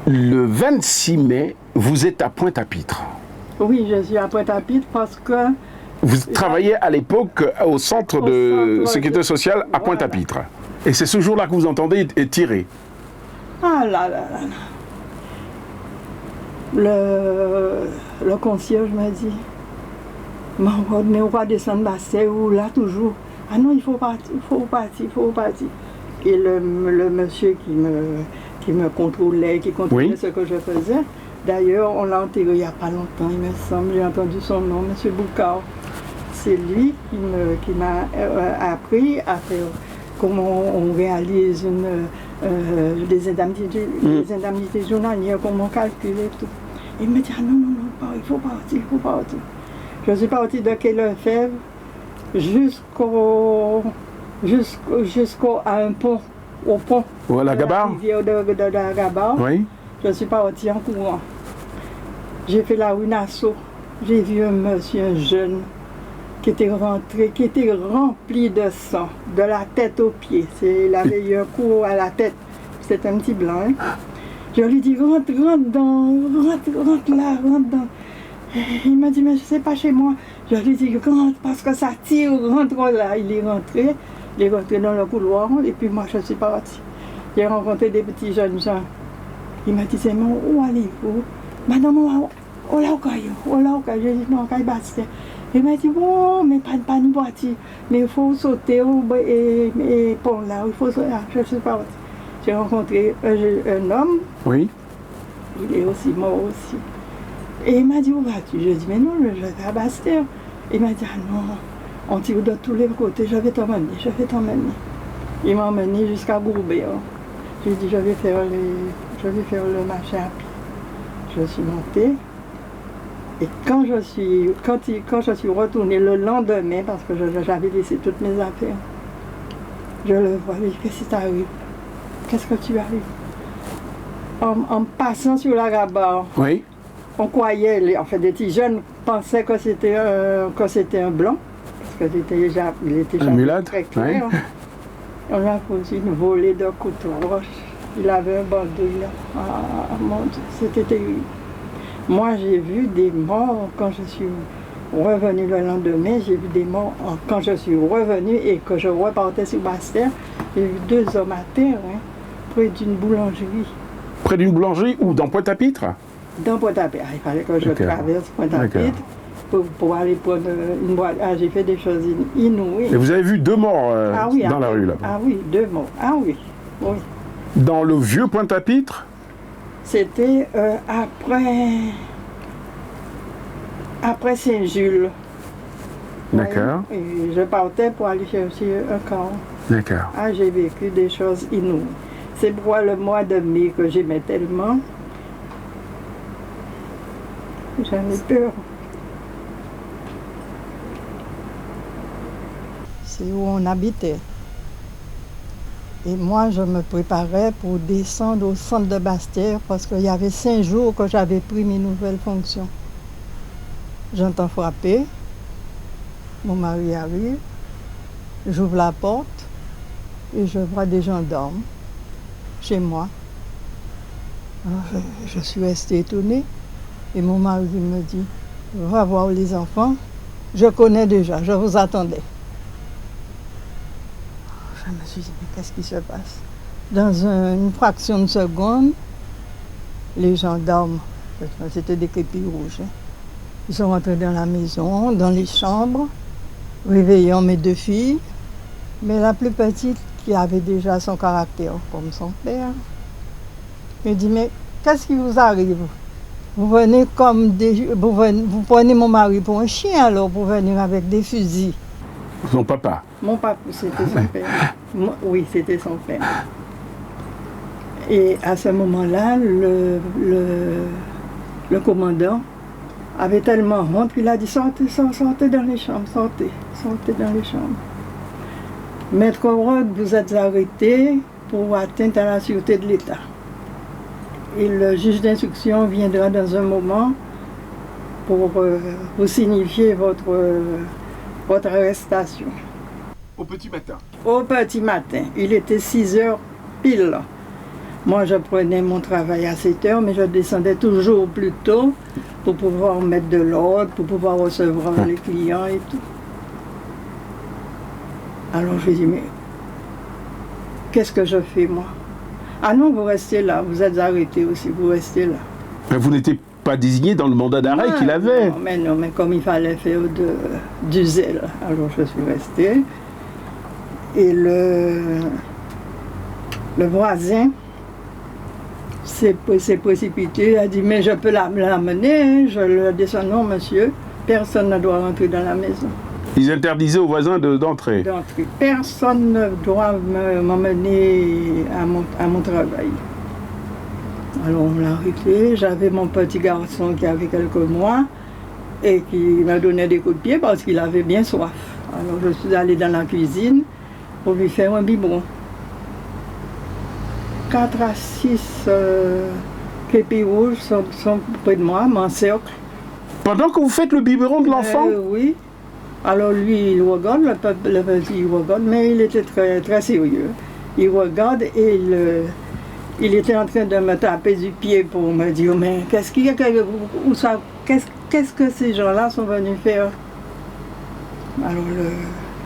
Le 26 mai, vous êtes à Pointe-à-Pitre. Oui, je suis à Pointe-à-Pitre parce que... Vous travaillez à l'époque au centre de sécurité sociale à Pointe-à-Pitre. Et c'est ce jour-là que vous entendez tirer. Ah là là là. Le concierge m'a dit, on va descendre bassin ou là toujours. Ah non, il faut partir, il faut partir, il faut partir. Et le monsieur qui me contrôlait, qui contrôlait ce que je faisais. D'ailleurs, on l'a enterré il n'y a pas longtemps, il me semble, j'ai entendu son nom, M. Boucard. C'est lui qui m'a appris à faire comment on réalise des indemnités journalières, comment on calcule et tout. Il me dit, ah non, il faut partir, il faut partir. Je suis partie de Quai-Lefebvre jusqu'à un pont. Au pont de la Gabarre. De la Gabarre. Oui. Je suis partie en courant. J'ai fait la rue Nassau. j'ai vu un monsieur jeune qui était rentré, qui était rempli de sang, de la tête aux pieds. Il avait eu un coup à la tête. C'était un petit blanc. Hein. Je lui ai dit, rentre là, rentre dans. Il m'a dit, mais je ne sais pas chez moi. Je lui ai dit, rentre parce que ça tire, rentre là. Il est rentré dans le couloir et puis moi je suis partie. J'ai rencontré des petits jeunes gens. Il m'a dit, c'est moi, où allez-vous? Madame, où là, j'ai dit, non, quand Bastien. Il m'a dit, bon, mais pas une voiture, mais il faut sauter et pour là, il faut sauter. Je suis partie. J'ai rencontré un homme. Oui. Il est aussi mort aussi. Et il m'a dit, où vas-tu? Je dis, mais non, je vais à Bastien. Il m'a dit, ah non, on tire de tous les côtés, je vais t'emmener. Il m'a emmené jusqu'à Gourbet. J'ai dit, je vais faire le marché à pied. Je suis montée. Et quand je suis retournée le lendemain, parce que j'avais laissé toutes mes affaires, je le vois, je dis, qu'est-ce qui t'arrive? Qu'est-ce que tu arrives? En passant sur la Gabard, oui. On croyait, des petits jeunes pensaient que c'était un blanc, parce qu'il était jamais très clair. Oui. On a posé une volée de couteau roche. Il avait un bandouille là. Ah, mon Dieu, c'était terrible. Moi, j'ai vu des morts quand je suis revenue le lendemain. J'ai vu des morts quand je suis revenue et que je repartais sur Bastère. J'ai vu 2 hommes à terre, hein, près d'une boulangerie. Près d'une boulangerie ou dans Pointe-à-Pitre? Dans Pointe-à-Pitre. Il fallait que je traverse Pointe-à-Pitre pour aller prendre une boîte. Ah, j'ai fait des choses inouïes. Et vous avez vu 2 morts dans la rue là-bas? Ah oui, 2 morts. Ah oui, oui. Dans le vieux Pointe-à-Pitre? C'était après Saint-Jules. D'accord. Oui. Et je partais pour aller chercher un camp. D'accord. Ah, j'ai vécu des choses inouïes. C'est pour le mois de mai que j'aimais tellement. J'en ai peur. C'est où on habitait. Et moi, je me préparais pour descendre au centre de Bastère parce qu'il y avait 5 jours que j'avais pris mes nouvelles fonctions. J'entends frapper, mon mari arrive, j'ouvre la porte et je vois des gendarmes chez moi. Alors, je suis restée étonnée et mon mari me dit, va voir les enfants, je connais déjà, je vous attendais. Je me suis dit, mais qu'est-ce qui se passe? Dans une fraction de seconde, les gendarmes, c'était des crépis rouges, hein, ils sont rentrés dans la maison, dans les chambres, réveillant mes 2 filles, mais la plus petite, qui avait déjà son caractère comme son père, me dit, mais qu'est-ce qui vous arrive? Vous venez vous prenez mon mari pour un chien alors, pour venir avec des fusils. Son papa? Mon papa, c'était son père. Oui, c'était son père. Et à ce moment-là, le commandant avait tellement honte qu'il a dit, sortez dans les chambres, sortez dans les chambres. Maître Rogue, vous êtes arrêté pour atteinte à la sûreté de l'État. Et le juge d'instruction viendra dans un moment pour vous signifier votre arrestation. Au petit matin? Au petit matin. Il était 6 heures pile. Moi, je prenais mon travail à 7 heures, mais je descendais toujours plus tôt pour pouvoir mettre de l'ordre, pour pouvoir recevoir les clients et tout. Alors, je dis, mais qu'est-ce que je fais, moi? Ah non, vous restez là, vous êtes arrêté aussi, vous restez là. Mais vous n'étiez pas désigné dans le mandat d'arrêt qu'il avait? Non, mais comme il fallait faire du zèle, alors je suis restée. Et le voisin s'est précipité, a dit, mais je peux l'amener, je le descends, non monsieur, personne ne doit rentrer dans la maison. Ils interdisaient aux voisins d'entrer? Personne ne doit m'emmener à mon travail. Alors on l'a arrêté, j'avais mon petit garçon qui avait quelques mois et qui m'a donné des coups de pied parce qu'il avait bien soif. Alors je suis allée dans la cuisine pour lui faire un biberon. 4 à 6 crépis rouges sont près de moi, m'encerclent. Pendant que vous faites le biberon de l'enfant? Oui. Alors lui, il regarde, le petit, il regarde, mais il était très, très sérieux. Il regarde et il était en train de me taper du pied pour me dire, mais qu'est-ce qu'il y a, qu'est-ce que ces gens-là sont venus faire? Alors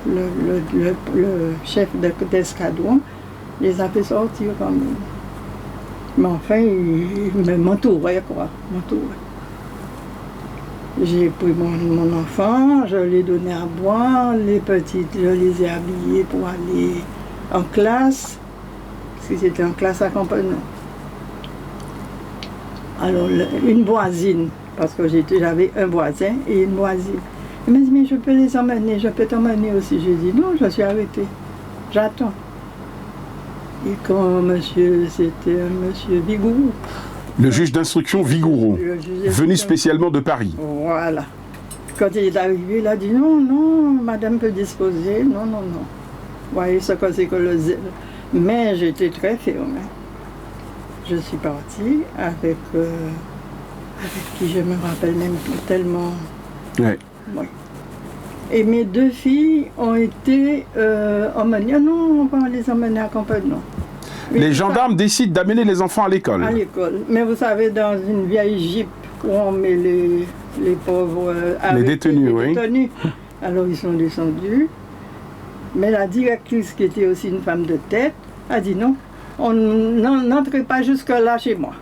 le chef d'escadron les a fait sortir quand même. Mais enfin, il m'entourait, quoi, m'entourait. J'ai pris mon enfant, je l'ai donné à boire, les petites, je les ai habillées pour aller en classe, parce que c'était en classe à Campagne. Alors, une voisine, parce que j'avais un voisin et une voisine. Il m'a dit, mais je peux les emmener, je peux t'emmener aussi. J'ai dit, non, je suis arrêtée, j'attends. Et quand c'était un monsieur Vigourou. Le juge d'instruction Vigourou, venu spécialement de Paris. Voilà. Quand il est arrivé, il a dit non, non, madame peut disposer, non, non, non. Vous voyez ce que c'est que le zèle. Mais j'étais très ferme. Je suis partie avec qui je me rappelle même plus tellement. Ouais. Oui. Et mes deux filles ont été emmenées. Non, on va les emmener à Compagnon. Les gendarmes décident d'amener les enfants à l'école. À l'école. Mais vous savez, dans une vieille jeep où on met les pauvres les détenus, oui. Détenus. Alors ils sont descendus. Mais la directrice, qui était aussi une femme de tête, a dit non, n'entrez pas jusque-là chez moi.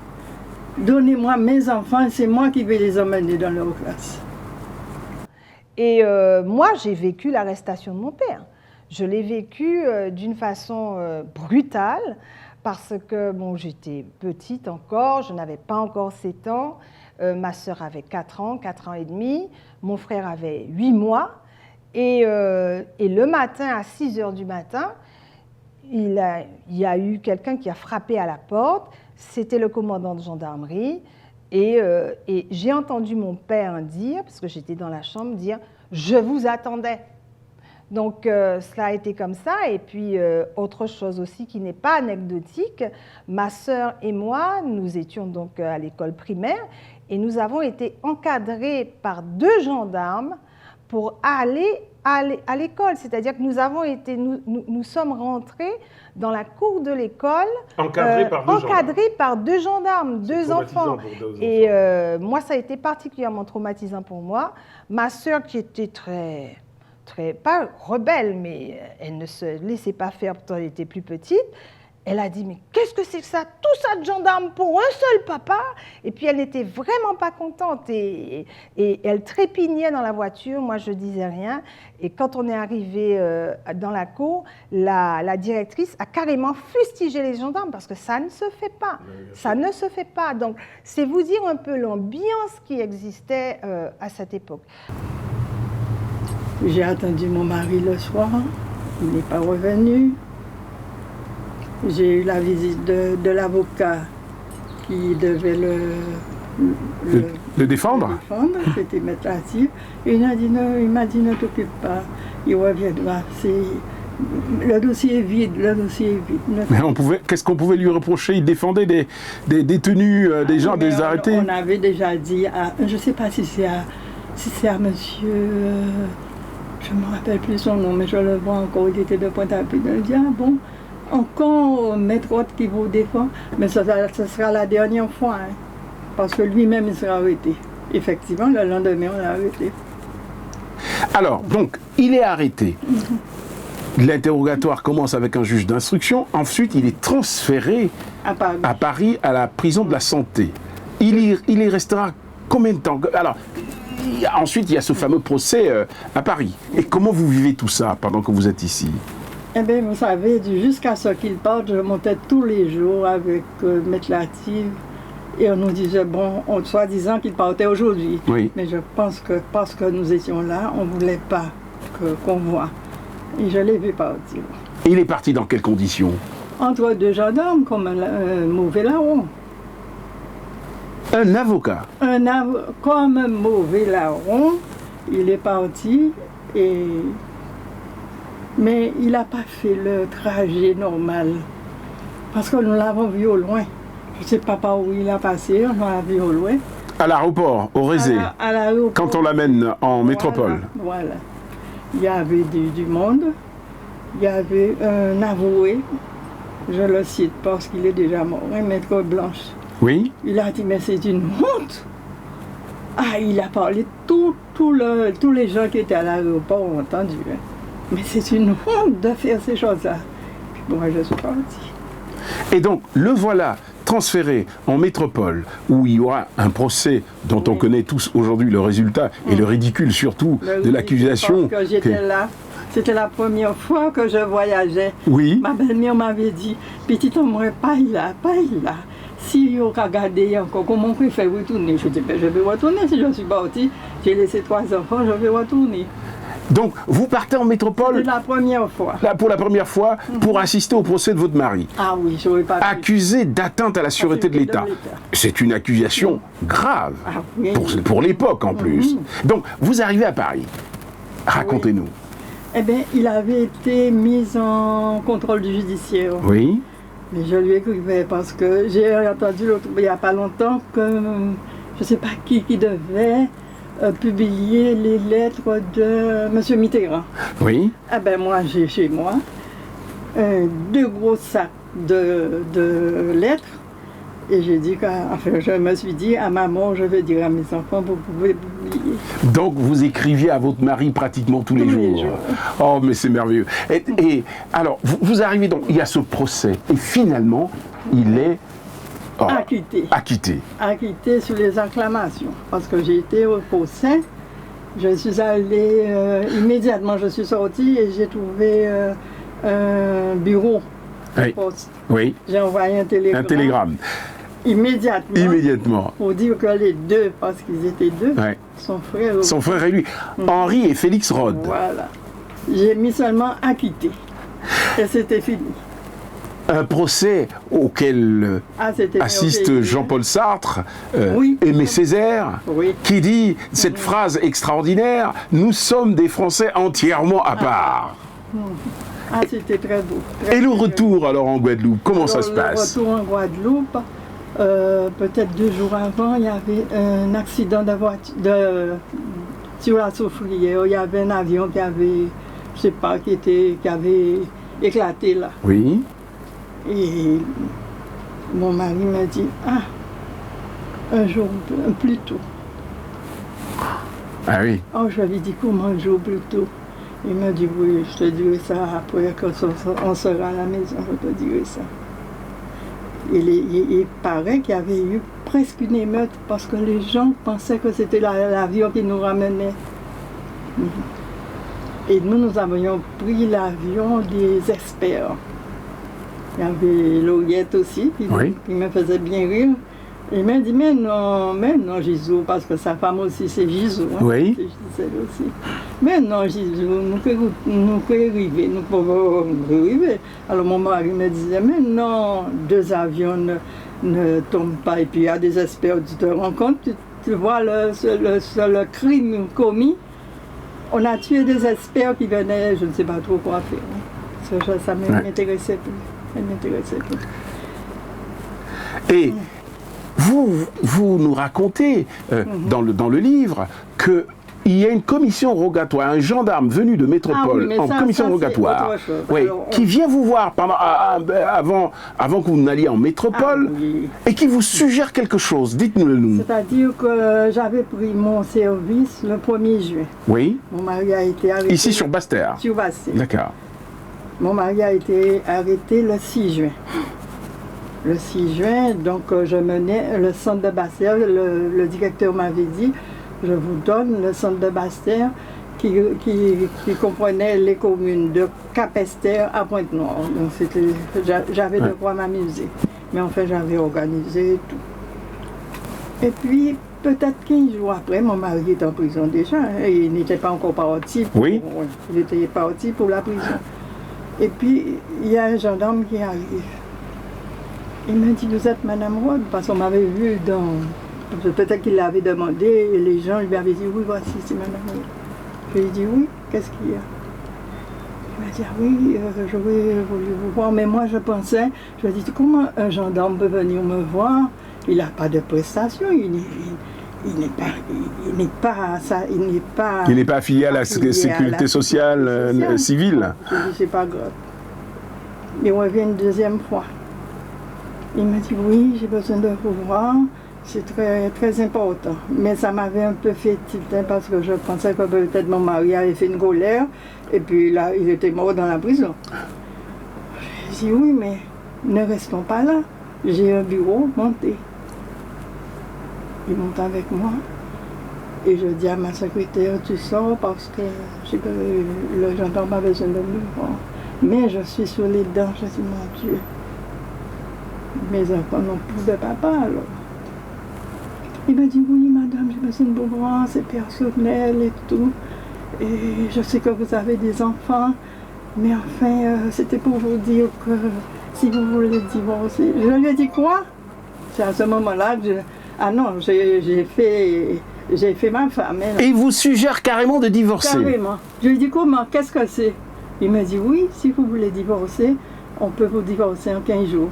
Donnez-moi mes enfants, c'est moi qui vais les emmener dans leur classe. Et moi, j'ai vécu l'arrestation de mon père. Je l'ai vécu d'une façon brutale parce que bon, j'étais petite encore, je n'avais pas encore 7 ans, ma sœur avait 4 ans et demi, mon frère avait 8 mois. Et le matin, à 6 h du matin, il y a eu quelqu'un qui a frappé à la porte, c'était le commandant de gendarmerie. Et j'ai entendu mon père dire, parce que j'étais dans la chambre, dire « je vous attendais ». Donc cela a été comme ça. Et puis autre chose aussi qui n'est pas anecdotique, ma sœur et moi, nous étions donc à l'école primaire et nous avons été encadrés par 2 gendarmes pour aller à l'école. C'est-à-dire que nous sommes rentrés dans la cour de l'école, encadrés par 2 gendarmes, 2 enfants. Et moi, ça a été particulièrement traumatisant pour moi. Ma sœur, qui était très, pas rebelle, mais elle ne se laissait pas faire quand elle était plus petite, elle a dit, mais qu'est-ce que c'est que ça, tout ça de gendarmes pour un seul papa? Et puis elle n'était vraiment pas contente et elle trépignait dans la voiture, moi je disais rien. Et quand on est arrivé dans la cour, la directrice a carrément fustigé les gendarmes parce que ça ne se fait pas, ça ne se fait pas. Donc c'est vous dire un peu l'ambiance qui existait à cette époque. J'ai attendu mon mari le soir, il n'est pas revenu. J'ai eu la visite de l'avocat qui devait le défendre. C'était Maître Latif. Et il m'a dit ne t'occupe pas, il reviendra. Le dossier est vide, le dossier est vide. Mais qu'est-ce qu'on pouvait lui reprocher? Il défendait des détenus, des gens, des arrêtés. On avait déjà dit je ne sais pas si c'est à monsieur, je ne me rappelle plus son nom, mais je le vois encore, il était de Pointe-à-Pitre. Il dit, bon, encore Maître Haute qui vous défend, mais ce sera la dernière fois, hein, parce que lui-même il sera arrêté. Effectivement, le lendemain, on l'a arrêté. Alors, donc, il est arrêté. L'interrogatoire commence avec un juge d'instruction. Ensuite, il est transféré à Paris, à la prison de la Santé. Il y restera combien de temps? Alors, ensuite, il y a ce fameux procès à Paris. Et comment vous vivez tout ça pendant que vous êtes ici? Eh bien, vous savez, jusqu'à ce qu'il parte, je montais tous les jours avec Maître Latif. Et on nous disait, bon, soi-disant qu'il partait aujourd'hui. Oui. Mais je pense que parce que nous étions là, on ne voulait pas qu'on voit. Et je l'ai vu partir. Et il est parti dans quelles conditions? Entre 2 gendarmes, comme un mauvais larron. Un avocat? Comme un mauvais larron, il est parti, mais il n'a pas fait le trajet normal. Parce que nous l'avons vu au loin. Je ne sais pas par où il a passé, on l'a vu au loin. À l'aéroport, au Rézé, À l'aéroport. quand on l'amène en métropole. Voilà. Il y avait du monde. Il y avait un avoué. Je le cite parce qu'il est déjà mort, un maître Blanche. Oui. Il a dit, mais c'est une honte. Ah, il a parlé, tous les gens qui étaient à l'aéroport ont entendu. Hein. Mais c'est une honte de faire ces choses-là. Puis moi, je suis partie. Et donc, le voilà transféré en métropole, où il y aura un procès dont on connaît tous aujourd'hui le résultat, et le ridicule surtout de l'accusation. Parce que j'étais là. C'était la première fois que je voyageais. Oui. Ma belle-mère m'avait dit, petite homme, pas là. Si on regardé encore, comment on préfère retourner? Je dis, ben, je vais retourner. Si je suis partie, j'ai laissé 3 enfants, je vais retourner. Donc, vous partez en métropole. C'est la première fois. Là, pour la première fois, pour assister au procès de votre mari. Ah oui, je n'aurais pas pu. Accusé d'atteinte à la sûreté de l'État. C'est une accusation grave. Ah, oui. Pour l'époque, en plus. Donc, vous arrivez à Paris. Racontez-nous. Eh bien, il avait été mis en contrôle judiciaire. Oui. Mais je lui écrivais parce que j'ai entendu il n'y a pas longtemps que je ne sais pas qui devait publier les lettres de M. Mitterrand. Oui. Eh bien, moi, j'ai chez moi 2 gros sacs de lettres. Et j'ai dit, je me suis dit, à ma mort, je vais dire à mes enfants, vous pouvez publier. Donc vous écriviez à votre mari pratiquement tous les jours. Oh, mais c'est merveilleux. Et alors, vous arrivez donc, il y a ce procès, et finalement, il est acquitté. Acquitté sur les acclamations. Parce que j'ai été au procès, je suis allée, immédiatement je suis sortie et j'ai trouvé un bureau. Oui. J'ai envoyé un télégramme. Immédiatement. Pour dire que les 2, parce qu'ils étaient 2, son frère et lui, Henri et Félix Rode. Voilà. J'ai mis seulement acquitté. Et c'était fini. Un procès auquel assiste Jean-Paul Sartre, Aimé Césaire, qui dit cette phrase extraordinaire, « Nous sommes des Français entièrement à part ». Ah, c'était très beau. Et le retour alors en Guadeloupe, comment ça se passe? Le retour en Guadeloupe, peut-être 2 jours avant, il y avait un accident de voiture sur la Soufrière. Il y avait un avion qui avait, je sais pas, qui avait éclaté là. Oui. Et mon mari m'a dit, un jour plus tôt. Ah oui. Oh, je lui ai dit, comment un jour plus tôt? Il m'a dit, oui, je te dirai ça après, quand on sera à la maison, je te dirai ça. Il paraît qu'il y avait eu presque une émeute parce que les gens pensaient que c'était l'avion qui nous ramenait. Et nous avions pris l'avion des experts. Il y avait Lauriette aussi, qui me faisait bien rire. Il m'a dit, mais non, Gisou, parce que sa femme aussi, c'est Gisou. Hein, oui. C'est aussi. Mais non, Gisou, nous pouvons arriver. Alors mon mari me disait, mais non, 2 avions ne tombent pas. Et puis il y a des experts, tu te rends compte, tu vois le crime commis. On a tué des experts qui venaient, je ne sais pas trop quoi faire. Ça ne m'intéressait plus. Et vous nous racontez dans le livre qu'il y a une commission rogatoire, un gendarme venu de métropole commission rogatoire, qui vient vous voir avant que vous n'alliez en métropole et qui vous suggère quelque chose. Dites-nous-le. C'est-à-dire que j'avais pris mon service le 1er juin. Oui. Mon mari a été arrêté. Ici sur Basse-Terre. Sur Basse-Terre. D'accord. Mon mari a été arrêté le 6 juin. Le 6 juin, donc je menais le centre de Basse-Terre. Le directeur m'avait dit, je vous donne le centre de Basse-Terre qui comprenait les communes de Cap-Esther à Pointe-Noire. Donc j'avais de quoi m'amuser. Mais enfin, j'avais organisé tout. Et puis, peut-être 15 jours après, mon mari est en prison déjà. Et il n'était pas encore parti. Il était parti pour la prison. Et puis, il y a un gendarme qui arrive. Il m'a dit, vous êtes Madame Rode, parce qu'on m'avait vu peut-être qu'il l'avait demandé, et les gens lui avaient dit, oui, voici, c'est Madame Rode. Je lui ai dit, oui, qu'est-ce qu'il y a? Il m'a dit, oui, j'aurais voulu vous voir, mais moi je pensais, je lui ai dit, comment un gendarme peut venir me voir? Il n'a pas de prestation, il n'est pas affilié à la sécurité sociale civile. Je dis, c'est pas grave. Il revient une deuxième fois. Il me dit, oui, j'ai besoin de vous voir. C'est très, très important. Mais ça m'avait un peu fait tilter parce que je pensais que peut-être mon mari avait fait une colère et puis là, il était mort dans la prison. J'ai dit, oui, mais ne restons pas là. J'ai un bureau, montez. Il monte avec moi et je dis à ma secrétaire, tu sors parce que le gendarme a besoin de me voir. Mais je suis sur les dents, je dis, mon Dieu, mes enfants n'ont plus de papa alors. Il m'a dit, oui madame, j'ai besoin de vous voir, c'est personnel et tout. Et je sais que vous avez des enfants, mais enfin, c'était pour vous dire que si vous voulez divorcer. Je lui ai dit quoi? C'est à ce moment-là que ah non, j'ai fait ma femme. Et il vous suggère carrément de divorcer? Carrément. Je lui ai dit comment? Qu'est-ce que c'est? Il m'a dit oui, si vous voulez divorcer, on peut vous divorcer en 15 jours.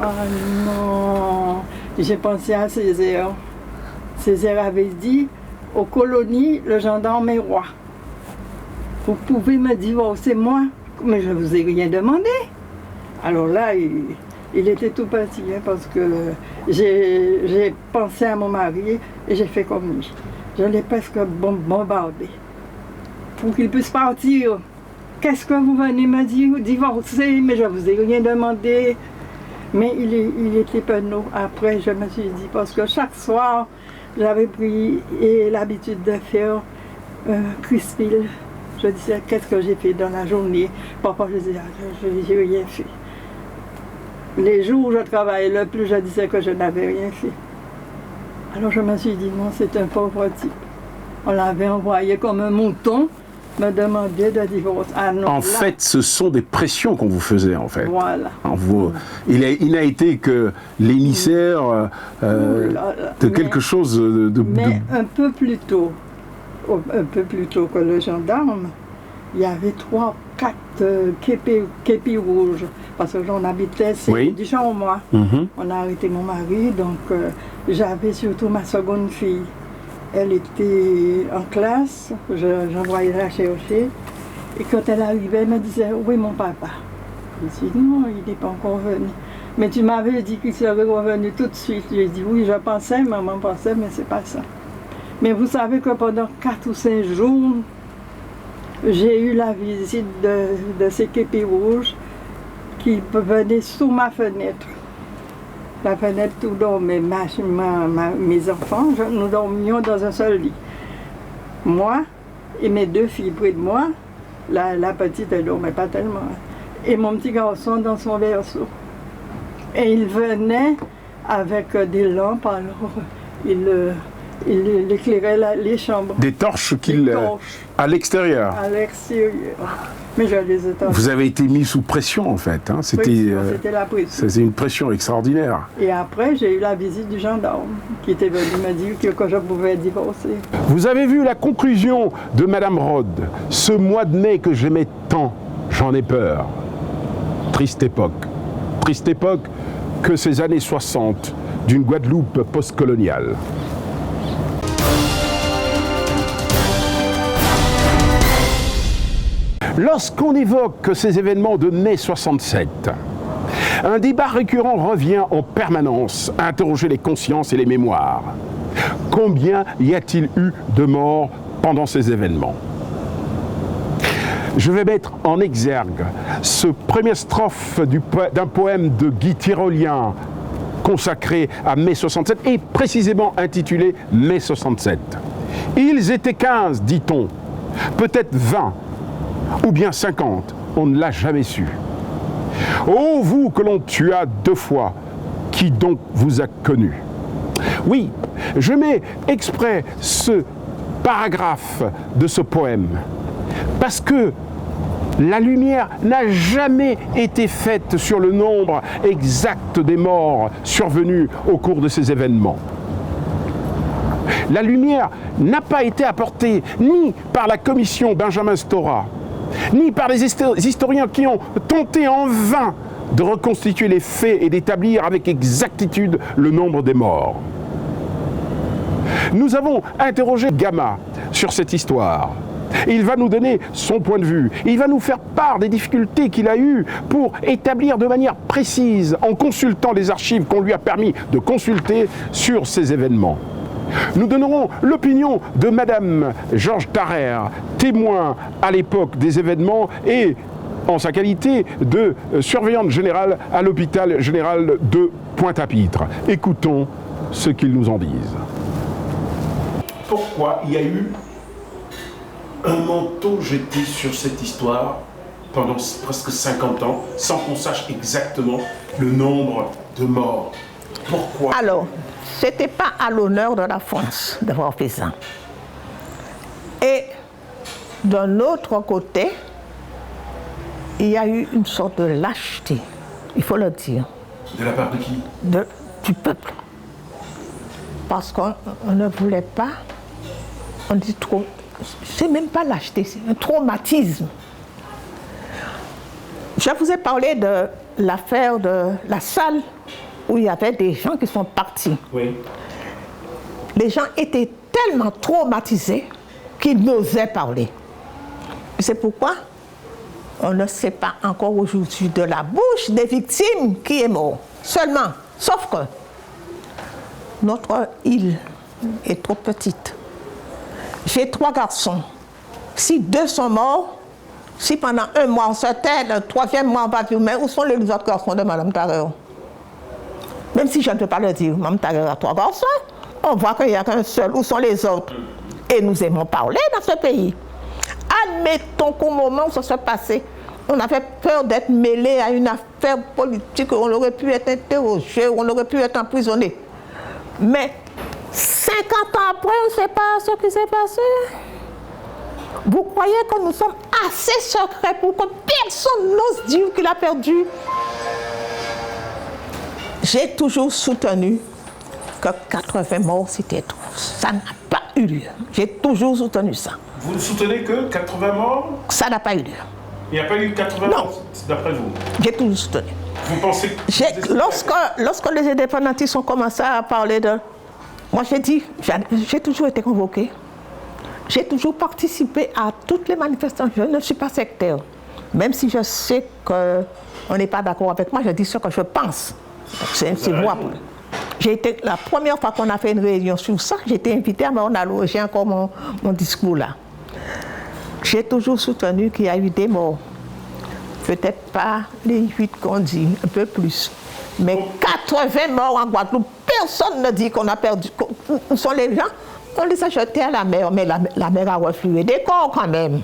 Ah non, j'ai pensé à Césaire. Césaire avait dit, aux colonies, le gendarme est roi. Vous pouvez me divorcer moi, mais je ne vous ai rien demandé. Alors là, il était tout petit, hein, parce que j'ai pensé à mon mari et j'ai fait comme lui. Je l'ai presque bombardé. Pour qu'il puisse partir. Qu'est-ce que vous venez me dire? Divorcer, mais je ne vous ai rien demandé. Mais il était penaud. Après, je me suis dit, parce que chaque soir, j'avais pris l'habitude de faire Crispil. Je disais, qu'est-ce que j'ai fait dans la journée? Parfois, je disais, j'ai rien fait. Les jours où je travaillais le plus, je disais que je n'avais rien fait. Alors je me suis dit, non, c'est un pauvre type. On l'avait envoyé comme un mouton, me demandait de divorce. Ah non, en fait, ce sont des pressions qu'on vous faisait, en fait. Voilà. Il n'a été que l'émissaire de quelque chose de... Mais un peu plus tôt que le gendarme, il y avait 3-4 képis rouges. Parce que j'en habitais, c'est du champ, moi. On a arrêté mon mari, donc j'avais surtout ma seconde fille. Elle était en classe, j'envoyais la chercher. Et quand elle arrivait, elle me disait, oui, mon papa. Je dis, non, il n'est pas encore venu. Mais tu m'avais dit qu'il serait revenu tout de suite. J'ai dit, oui, je pensais, maman pensait, mais c'est pas ça. Mais vous savez que pendant 4 ou 5 jours, j'ai eu la visite de ces képis rouges qui venaient sous ma fenêtre. La fenêtre tout dormait, mes enfants, nous dormions dans un seul lit. Moi et mes 2 filles près de moi, la petite elle dormait pas tellement, et mon petit garçon dans son berceau. Et il venait avec des lampes, alors il éclairait les chambres. Des torches à l'extérieur. À l'extérieur. Mais je les ai tendus. Vous avez été mis sous pression en fait. Hein. C'était la pression. C'était une pression extraordinaire. Et après, j'ai eu la visite du gendarme qui était venu me dire que je pouvais divorcer. Vous avez vu la conclusion de Madame Rode. Ce mois de mai que j'aimais tant, j'en ai peur. Triste époque. Triste époque que ces années 60 d'une Guadeloupe postcoloniale. Lorsqu'on évoque ces événements de mai 67, un débat récurrent revient en permanence à interroger les consciences et les mémoires. Combien y a-t-il eu de morts pendant ces événements? Je vais mettre en exergue ce première strophe d'un poème de Guy Tyrolien consacré à mai 67 et précisément intitulé Mai 67. Ils étaient 15, dit-on, peut-être 20. Ou bien 50, on ne l'a jamais su. Ô vous que l'on tua 2 fois, qui donc vous a connu? Oui, je mets exprès ce paragraphe de ce poème, parce que la lumière n'a jamais été faite sur le nombre exact des morts survenus au cours de ces événements. La lumière n'a pas été apportée ni par la commission Benjamin Stora, ni par les historiens qui ont tenté en vain de reconstituer les faits et d'établir avec exactitude le nombre des morts. Nous avons interrogé Gama sur cette histoire. Il va nous donner son point de vue. Il va nous faire part des difficultés qu'il a eues pour établir de manière précise, en consultant les archives qu'on lui a permis de consulter sur ces événements. Nous donnerons l'opinion de Madame Georges Tarrer, témoin à l'époque des événements et en sa qualité de surveillante générale à l'hôpital général de Pointe-à-Pitre. Écoutons ce qu'ils nous en disent. Pourquoi il y a eu un manteau jeté sur cette histoire pendant presque 50 ans, sans qu'on sache exactement le nombre de morts? Pourquoi? Alors, ce n'était pas à l'honneur de la France d'avoir fait ça. Et d'un autre côté, il y a eu une sorte de lâcheté, il faut le dire. De la part de qui? Du peuple. Parce qu'on ne voulait pas, on dit trop, c'est même pas lâcheté, c'est un traumatisme. Je vous ai parlé de l'affaire de la salle où il y avait des gens qui sont partis. Oui. Les gens étaient tellement traumatisés qu'ils n'osaient parler. C'est pourquoi on ne sait pas encore aujourd'hui de la bouche des victimes qui est mort. Seulement, sauf que notre île est trop petite. J'ai 3 garçons. Si 2 sont morts, si pendant 1 mois on se tait, le 3e mois on va dire, mais où sont les autres garçons de Mme Tarrer? Même si je ne peux pas le dire, Mme Tarrer a 3 garçons, on voit qu'il n'y a qu'un seul. Où sont les autres? Et nous aimons parler dans ce pays. Admettons qu'au moment où ça s'est passé, on avait peur d'être mêlé à une affaire politique, on aurait pu être interrogé, on aurait pu être emprisonné. Mais 50 ans après, on ne sait pas ce qui s'est passé. Vous croyez que nous sommes assez secrets pour que personne n'ose dire qu'il a perdu? J'ai toujours soutenu que 80 morts, c'était trop. Ça n'a pas eu lieu. J'ai toujours soutenu ça. Vous ne soutenez que 80 morts? Ça n'a pas eu lieu. Il n'y a pas eu 80 morts, d'après vous? J'ai toujours soutenu. Vous pensez que... Lorsque les indépendantistes ont commencé à parler de... Moi, j'ai dit, j'ai toujours été convoquée. J'ai toujours participé à toutes les manifestations. Je ne suis pas sectaire. Même si je sais qu'on n'est pas d'accord avec moi, je dis ce que je pense. C'est moi. J'ai été, la première fois qu'on a fait une réunion sur ça, j'ai été invitée, mais on a logé encore mon discours là. J'ai toujours soutenu qu'il y a eu des morts. Peut-être pas les 8 qu'on dit, un peu plus. Mais 80 morts en Guadeloupe, personne ne dit qu'on a perdu. Où sont les gens? On les a jetés à la mer, mais la mer a reflué des corps quand même.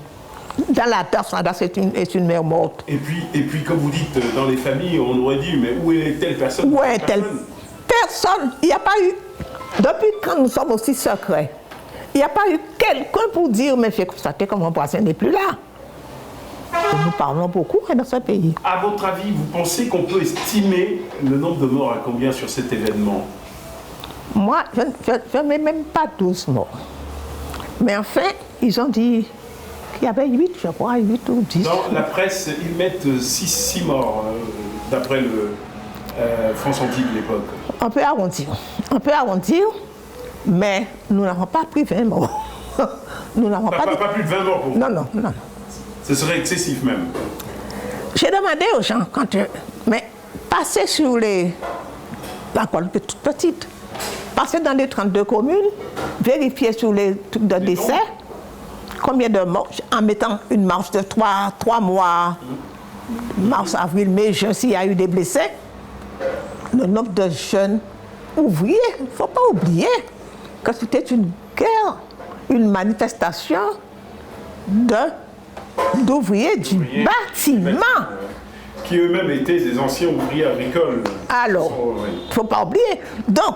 Dans la terre, c'est une mer morte. Et puis, comme vous dites, dans les familles, on aurait dit, mais où est telle personne? Où est telle personne? Il n'y a pas eu, depuis quand nous sommes aussi secrets, il n'y a pas eu quelqu'un pour dire, mais j'ai constaté que mon voisin n'est plus là. Nous parlons beaucoup dans ce pays. À votre avis, vous pensez qu'on peut estimer le nombre de morts à combien sur cet événement? Moi, je ne mets même pas 12 morts. Mais enfin, ils ont dit qu'il y avait 8, je crois, 8 ou 10. Dans la presse, ils mettent 6 morts, d'après le France Antille de l'époque. On peut arrondir, mais nous n'avons pas pris 20 morts. Nous n'avons pas plus de 20 morts pour vous? Non. Ce serait excessif même. J'ai demandé aux gens, mais passez sur les... La Guadeloupe est toute petite. Passez dans les 32 communes, vérifiez sur les trucs de décès, combien de morts, en mettant une marge de 3 mois, mars, avril, mai, juin, s'il y a eu des blessés. Le nombre de jeunes ouvriers, il ne faut pas oublier que c'était une guerre, une manifestation d'ouvriers du bâtiment. Qui eux-mêmes étaient des anciens ouvriers agricoles. Alors, il ne faut pas oublier. Donc,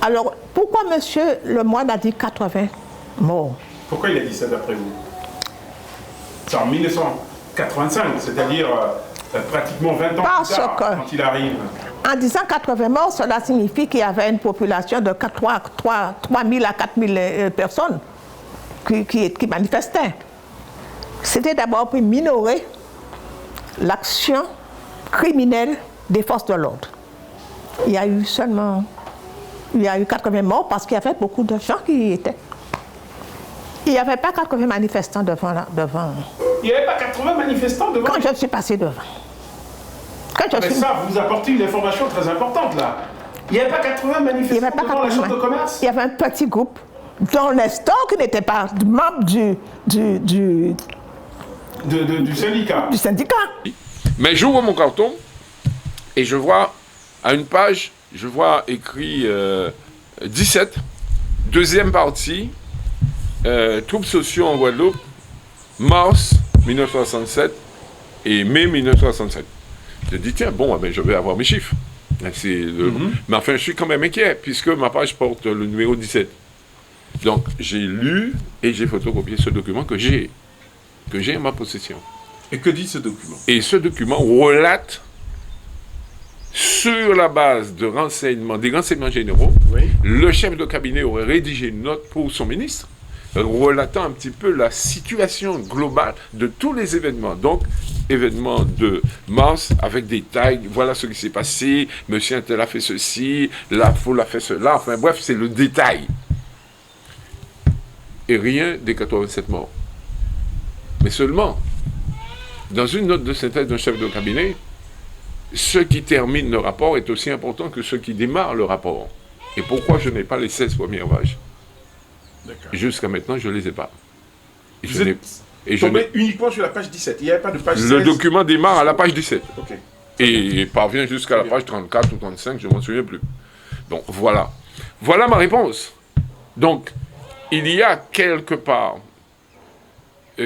alors, pourquoi M. Lemoine a dit 80 morts? Pourquoi il a dit ça d'après vous? C'est en 1985, c'est-à-dire pratiquement 20 ans plus tard, quand il arrive. En disant 80 morts, cela signifie qu'il y avait une population de 3 000 à 4 000 personnes qui manifestaient. C'était d'abord pour minorer l'action criminelle des forces de l'ordre. Il y a eu seulement Il y a eu 80 morts parce qu'il y avait beaucoup de gens qui y étaient. Il n'y avait pas 80 manifestants devant. Il n'y avait pas 80 manifestants devant? Quand je suis passé devant. Ça, vous apportez une information très importante là. Il n'y avait pas 80 manifestants devant la chambre de commerce? Il y avait un petit groupe dont l'instant qui n'était pas membre du syndicat. Du syndicat. Mais j'ouvre mon carton et je vois à une page, je vois écrit 17, deuxième partie, troubles sociaux en Guadeloupe, mars 1967 et mai 1967. Je dis, tiens, bon, je vais avoir mes chiffres. Mais enfin, je suis quand même inquiet, puisque ma page porte le numéro 17. Donc, j'ai lu et j'ai photocopié ce document que j'ai en ma possession. Et que dit ce document? Et ce document relate, sur la base des renseignements généraux, le chef de cabinet aurait rédigé une note pour son ministre, relatant un petit peu la situation globale de tous les événements. Donc, événements de mars avec des détails, voilà ce qui s'est passé, monsieur Intel a fait ceci, la foule a fait cela, enfin bref, c'est le détail. Et rien des 87 morts. Mais seulement, dans une note de synthèse d'un chef de cabinet, ce qui termine le rapport est aussi important que ce qui démarre le rapport. Et pourquoi je n'ai pas les 16 premières pages? Jusqu'à maintenant, je ne les ai pas. Vous êtes tombé uniquement sur la page 17, il n'y avait pas de page 16? Le document démarre à la page 17. Okay. Et parvient jusqu'à la page 34 ou 35, je ne m'en souviens plus. Donc voilà. Voilà ma réponse. Donc, il y a quelque part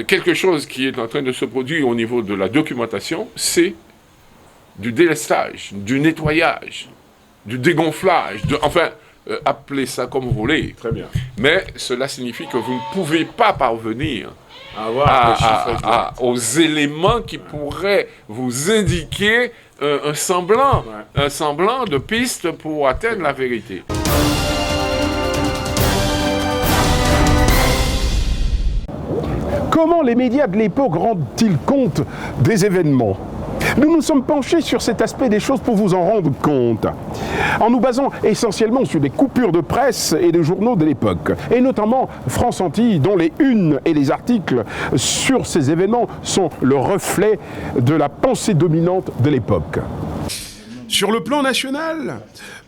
quelque chose qui est en train de se produire au niveau de la documentation, c'est du délestage, du nettoyage, du dégonflage, appelez ça comme vous voulez. Très bien. Mais cela signifie que vous ne pouvez pas parvenir aux éléments qui pourraient vous indiquer un semblant de piste pour atteindre la vérité. Comment les médias de l'époque rendent-ils compte des événements? Nous nous sommes penchés sur cet aspect des choses pour vous en rendre compte, en nous basant essentiellement sur des coupures de presse et de journaux de l'époque, et notamment France Antilles, dont les unes et les articles sur ces événements sont le reflet de la pensée dominante de l'époque. Sur le plan national,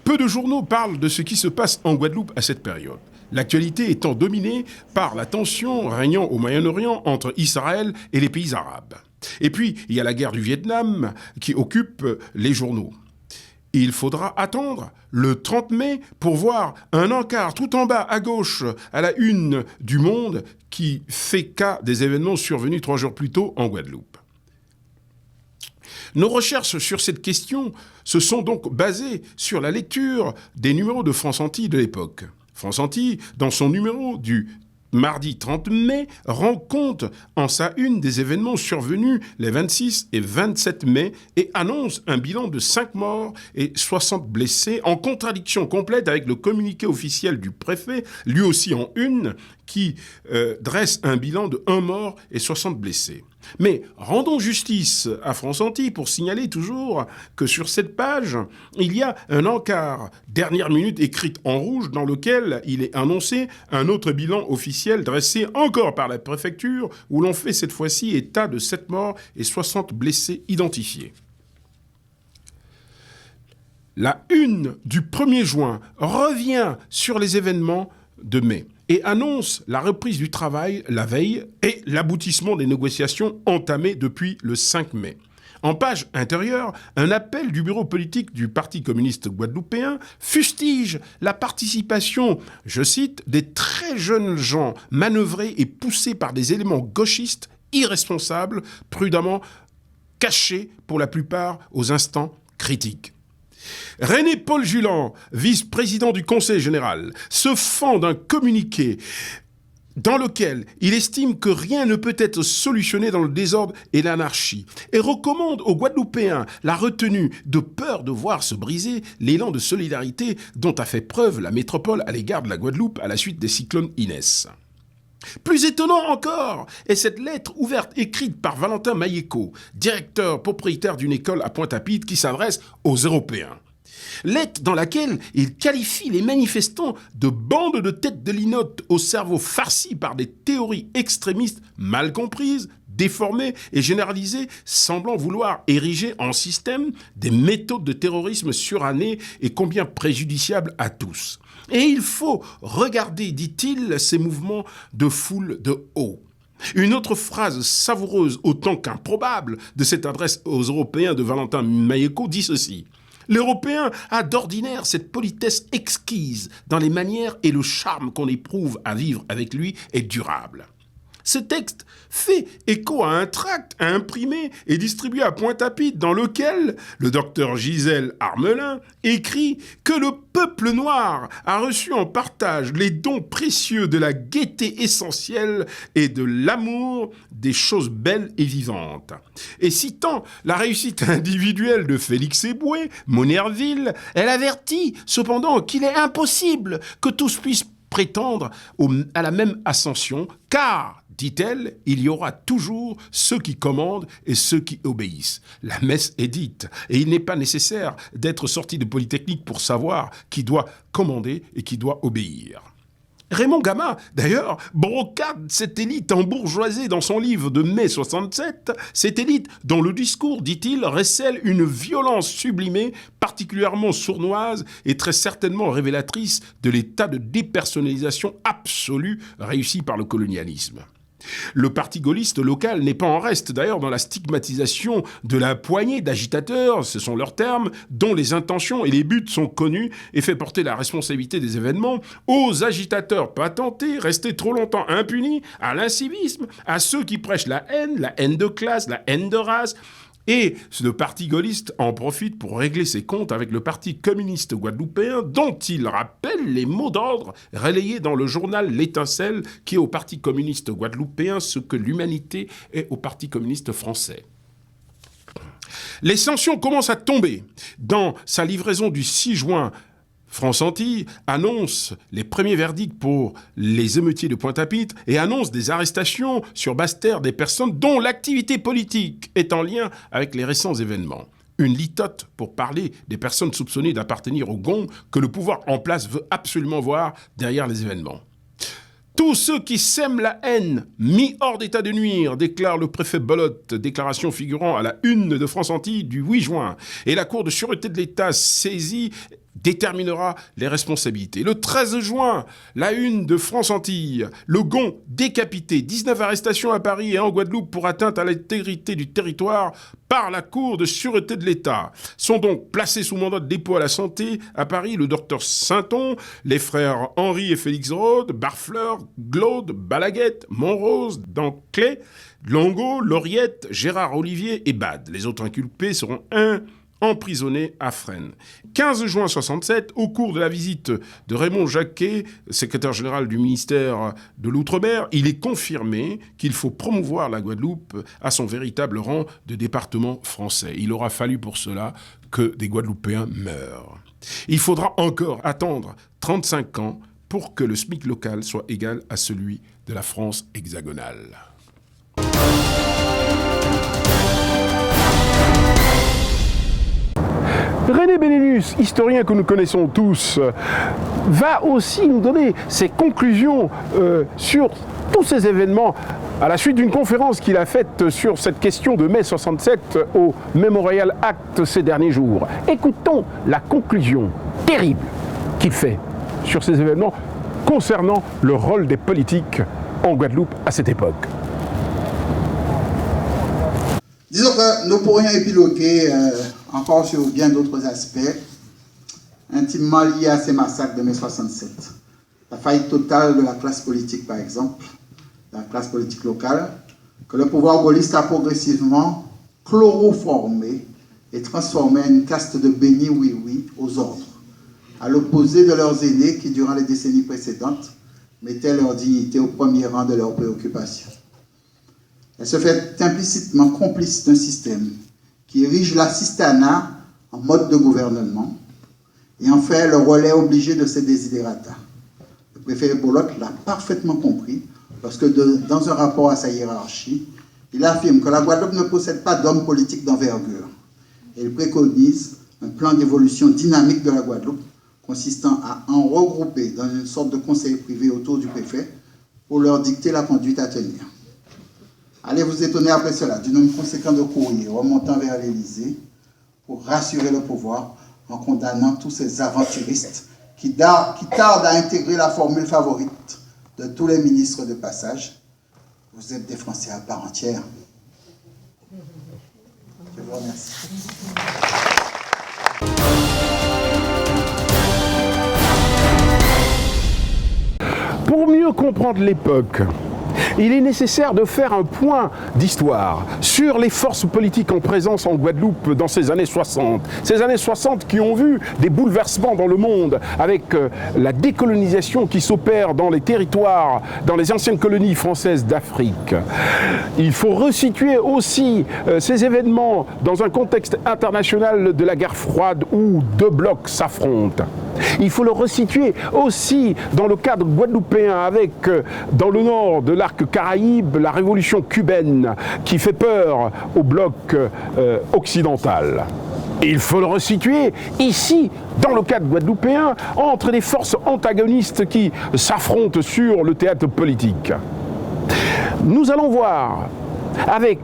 peu de journaux parlent de ce qui se passe en Guadeloupe à cette période. L'actualité étant dominée par la tension régnant au Moyen-Orient entre Israël et les pays arabes. Et puis, il y a la guerre du Vietnam qui occupe les journaux. Il faudra attendre le 30 mai pour voir un encart tout en bas à gauche à la une du Monde qui fait cas des événements survenus 3 jours plus tôt en Guadeloupe. Nos recherches sur cette question se sont donc basées sur la lecture des numéros de France Antilles de l'époque. France Antilles, dans son numéro du mardi 30 mai, rend compte en sa une des événements survenus les 26 et 27 mai et annonce un bilan de 5 morts et 60 blessés, en contradiction complète avec le communiqué officiel du préfet, lui aussi en une, qui dresse un bilan de 1 mort et 60 blessés. Mais rendons justice à France Antilles pour signaler toujours que sur cette page, il y a un encart dernière minute écrite en rouge dans lequel il est annoncé un autre bilan officiel dressé encore par la préfecture où l'on fait cette fois-ci état de 7 morts et 60 blessés identifiés. La une du 1er juin revient sur les événements de mai et annonce la reprise du travail la veille et l'aboutissement des négociations entamées depuis le 5 mai. En page intérieure, un appel du bureau politique du Parti communiste guadeloupéen fustige la participation, je cite, des très jeunes gens manœuvrés et poussés par des éléments gauchistes irresponsables, prudemment cachés pour la plupart aux instants critiques. René Paul Julan, vice-président du Conseil général, se fend d'un communiqué dans lequel il estime que rien ne peut être solutionné dans le désordre et l'anarchie et recommande aux Guadeloupéens la retenue de peur de voir se briser l'élan de solidarité dont a fait preuve la métropole à l'égard de la Guadeloupe à la suite des cyclones Inès. Plus étonnant encore est cette lettre ouverte écrite par Valentin Maïeko, directeur propriétaire d'une école à Pointe-à-Pitre qui s'adresse aux Européens. Lettre dans laquelle il qualifie les manifestants de bandes de têtes de linotte au cerveau farci par des théories extrémistes mal comprises, déformées et généralisées, semblant vouloir ériger en système des méthodes de terrorisme surannées et combien préjudiciables à tous. Et il faut regarder, dit-il, ces mouvements de foule de haut. Une autre phrase savoureuse autant qu'improbable de cette adresse aux Européens de Valentin Mayeko dit ceci. L'Européen a d'ordinaire cette politesse exquise dans les manières et le charme qu'on éprouve à vivre avec lui est durable. Ce texte fait écho à un tract imprimé et distribué à Pointe-à-Pitre dans lequel le docteur Gisèle Armelin écrit que le peuple noir a reçu en partage les dons précieux de la gaieté essentielle et de l'amour des choses belles et vivantes. Et citant la réussite individuelle de Félix Eboué, Monerville, elle avertit cependant qu'il est impossible que tous puissent prétendre à la même ascension, car, dit-elle, il y aura toujours ceux qui commandent et ceux qui obéissent. La messe est dite, et il n'est pas nécessaire d'être sorti de Polytechnique pour savoir qui doit commander et qui doit obéir. Raymond Gama, d'ailleurs, brocade cette élite embourgeoisée dans son livre de mai 67, cette élite dont le discours, dit-il, recèle une violence sublimée, particulièrement sournoise et très certainement révélatrice de l'état de dépersonnalisation absolue réussi par le colonialisme. Le parti gaulliste local n'est pas en reste d'ailleurs dans la stigmatisation de la poignée d'agitateurs, ce sont leurs termes, dont les intentions et les buts sont connus et fait porter la responsabilité des événements aux agitateurs patentés, restés trop longtemps impunis, à l'incivisme, à ceux qui prêchent la haine de classe, la haine de race. Et le parti gaulliste en profite pour régler ses comptes avec le parti communiste guadeloupéen dont il rappelle les mots d'ordre relayés dans le journal L'Étincelle qui est au parti communiste guadeloupéen ce que l'humanité est au parti communiste français. Les sanctions commencent à tomber. Dans sa livraison du 6 juin, France Antilles annonce les premiers verdicts pour les émeutiers de Pointe-à-Pitre et annonce des arrestations sur Basse-Terre des personnes dont l'activité politique est en lien avec les récents événements. Une litote pour parler des personnes soupçonnées d'appartenir au GON que le pouvoir en place veut absolument voir derrière les événements. Tous ceux qui sèment la haine, mis hors d'état de nuire, déclare le préfet Bolotte, déclaration figurant à la une de France Antilles du 8 juin. Et la Cour de sûreté de l'État saisie déterminera les responsabilités. Le 13 juin, la une de France Antilles, le GON décapité, 19 arrestations à Paris et en Guadeloupe pour atteinte à l'intégrité du territoire par la Cour de sûreté de l'État. Sont donc placés sous mandat de dépôt à la santé à Paris le docteur Sainton, les frères Henri et Félix Rode, Barfleur, Glaude, Balaguette, Montrose, Danclay, Longo, Lauriette, Gérard Olivier et Bade. Les autres inculpés seront emprisonné à Fresnes. 15 juin 67, au cours de la visite de Raymond Jacquet, secrétaire général du ministère de l'Outre-mer, il est confirmé qu'il faut promouvoir la Guadeloupe à son véritable rang de département français. Il aura fallu pour cela que des Guadeloupéens meurent. Il faudra encore attendre 35 ans pour que le SMIC local soit égal à celui de la France hexagonale. René Benelus, historien que nous connaissons tous, va aussi nous donner ses conclusions sur tous ces événements à la suite d'une conférence qu'il a faite sur cette question de mai 67 au Memorial Act ces derniers jours. Écoutons la conclusion terrible qu'il fait sur ces événements concernant le rôle des politiques en Guadeloupe à cette époque. Disons que nous pourrions épiloguer encore sur bien d'autres aspects intimement liés à ces massacres de mai 67. La faillite totale de la classe politique, par exemple, la classe politique locale, que le pouvoir gaulliste a progressivement chloroformé et transformé en une caste de bénis oui-oui aux ordres, à l'opposé de leurs aînés qui, durant les décennies précédentes, mettaient leur dignité au premier rang de leurs préoccupations. Elle se fait implicitement complice d'un système qui érige l'assistanat en mode de gouvernement et en fait le relais obligé de ses desiderata. Le préfet Bolotte l'a parfaitement compris lorsque, dans un rapport à sa hiérarchie, il affirme que la Guadeloupe ne possède pas d'hommes politiques d'envergure. Et il préconise un plan d'évolution dynamique de la Guadeloupe consistant à en regrouper dans une sorte de conseil privé autour du préfet pour leur dicter la conduite à tenir. Allez vous étonner après cela du nombre conséquent de courriers remontant vers l'Élysée pour rassurer le pouvoir en condamnant tous ces aventuristes qui tardent à intégrer la formule favorite de tous les ministres de passage. Vous êtes des Français à part entière. Je vous remercie. Pour mieux comprendre l'époque, il est nécessaire de faire un point d'histoire sur les forces politiques en présence en Guadeloupe dans ces années 60. Ces années 60 qui ont vu des bouleversements dans le monde avec la décolonisation qui s'opère dans les territoires, dans les anciennes colonies françaises d'Afrique. Il faut resituer aussi ces événements dans un contexte international de la guerre froide où deux blocs s'affrontent. Il faut le resituer aussi dans le cadre guadeloupéen avec, dans le nord de l'arc Caraïbe, la révolution cubaine qui fait peur au bloc occidental. Et il faut le resituer ici, dans le cadre guadeloupéen, entre les forces antagonistes qui s'affrontent sur le théâtre politique. Nous allons voir avec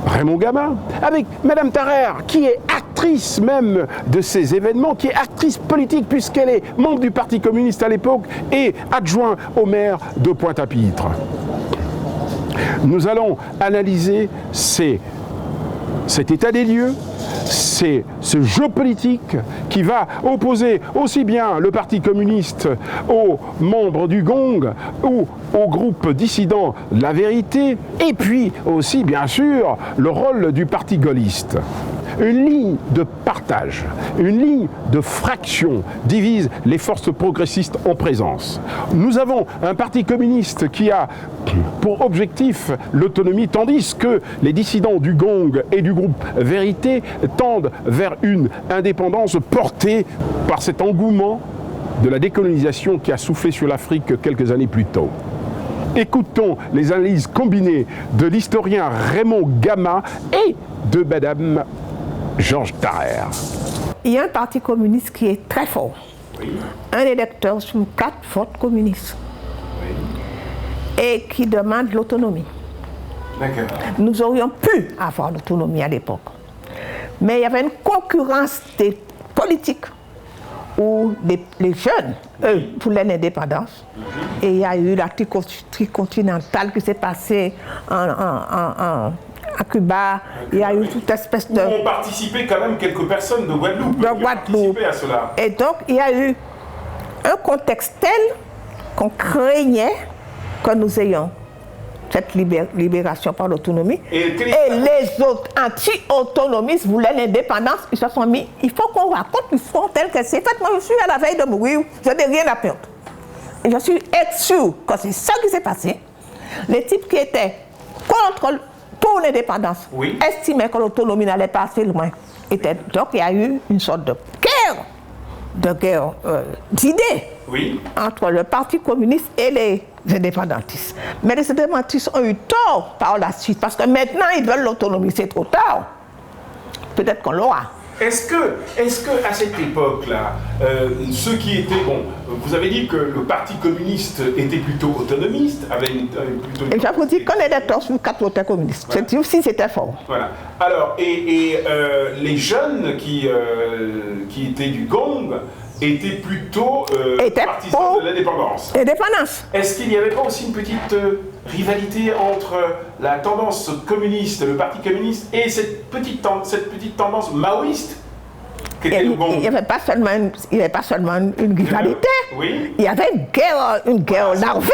Raymond Gama, avec Madame Tarère, qui est actrice même de ces événements, qui est actrice politique puisqu'elle est membre du Parti communiste à l'époque et adjoint au maire de Pointe-à-Pitre. Nous allons analyser cet état des lieux, ce jeu politique qui va opposer aussi bien le Parti communiste aux membres du Gong ou au groupe dissident La Vérité, et puis aussi bien sûr le rôle du Parti gaulliste. Une ligne de partage, une ligne de fraction divise les forces progressistes en présence. Nous avons un parti communiste qui a pour objectif l'autonomie, tandis que les dissidents du Gong et du groupe Vérité tendent vers une indépendance portée par cet engouement de la décolonisation qui a soufflé sur l'Afrique quelques années plus tôt. Écoutons les analyses combinées de l'historien Raymond Gama et de Madame Georges Tarère. Il y a un parti communiste qui est très fort. Oui. Un électeur sur 4 vote communiste. Oui. Et qui demande l'autonomie. D'accord. Nous aurions pu avoir l'autonomie à l'époque. Mais il y avait une concurrence des politiques où les jeunes, eux, voulaient l'indépendance. Et il y a eu la tricontinentale qui s'est passée à Cuba, il y a eu toute espèce de... Où ont participé quand même quelques personnes de Guadeloupe. De Guadeloupe. À cela. Et donc, il y a eu un contexte tel qu'on craignait que nous ayons cette libération par l'autonomie. Et les autres anti-autonomistes voulaient l'indépendance. Ils se sont mis, il faut qu'on raconte l'histoire telle que c'est. En fait, moi, je suis à la veille de mourir, je n'ai rien à perdre. Et je suis sûre que c'est ça qui s'est passé. Les types qui étaient contre pour l'indépendance, estimaient que l'autonomie n'allait pas assez loin. Donc il y a eu une sorte de guerre d'idées entre le Parti communiste et les indépendantistes. Mais les indépendantistes ont eu tort par la suite, parce que maintenant ils veulent l'autonomie, c'est trop tard. Peut-être qu'on l'aura. Est-ce que à cette époque-là, ceux qui étaient, bon, vous avez dit que le Parti communiste était plutôt autonomiste, avait plutôt... Et j'avoue dire qu'on est d'accord sur 4 voteurs communistes. Voilà. C'est aussi c'était fort. Voilà. Alors, les jeunes qui étaient du Gong étaient plutôt partisans de l'indépendance. Indépendance. Est-ce qu'il n'y avait pas aussi une petite rivalité entre la tendance communiste, le Parti communiste, et cette petite tendance maoïste qu'était le Gong? Il n'y avait pas seulement une rivalité. Oui. Il y avait une guerre larvée.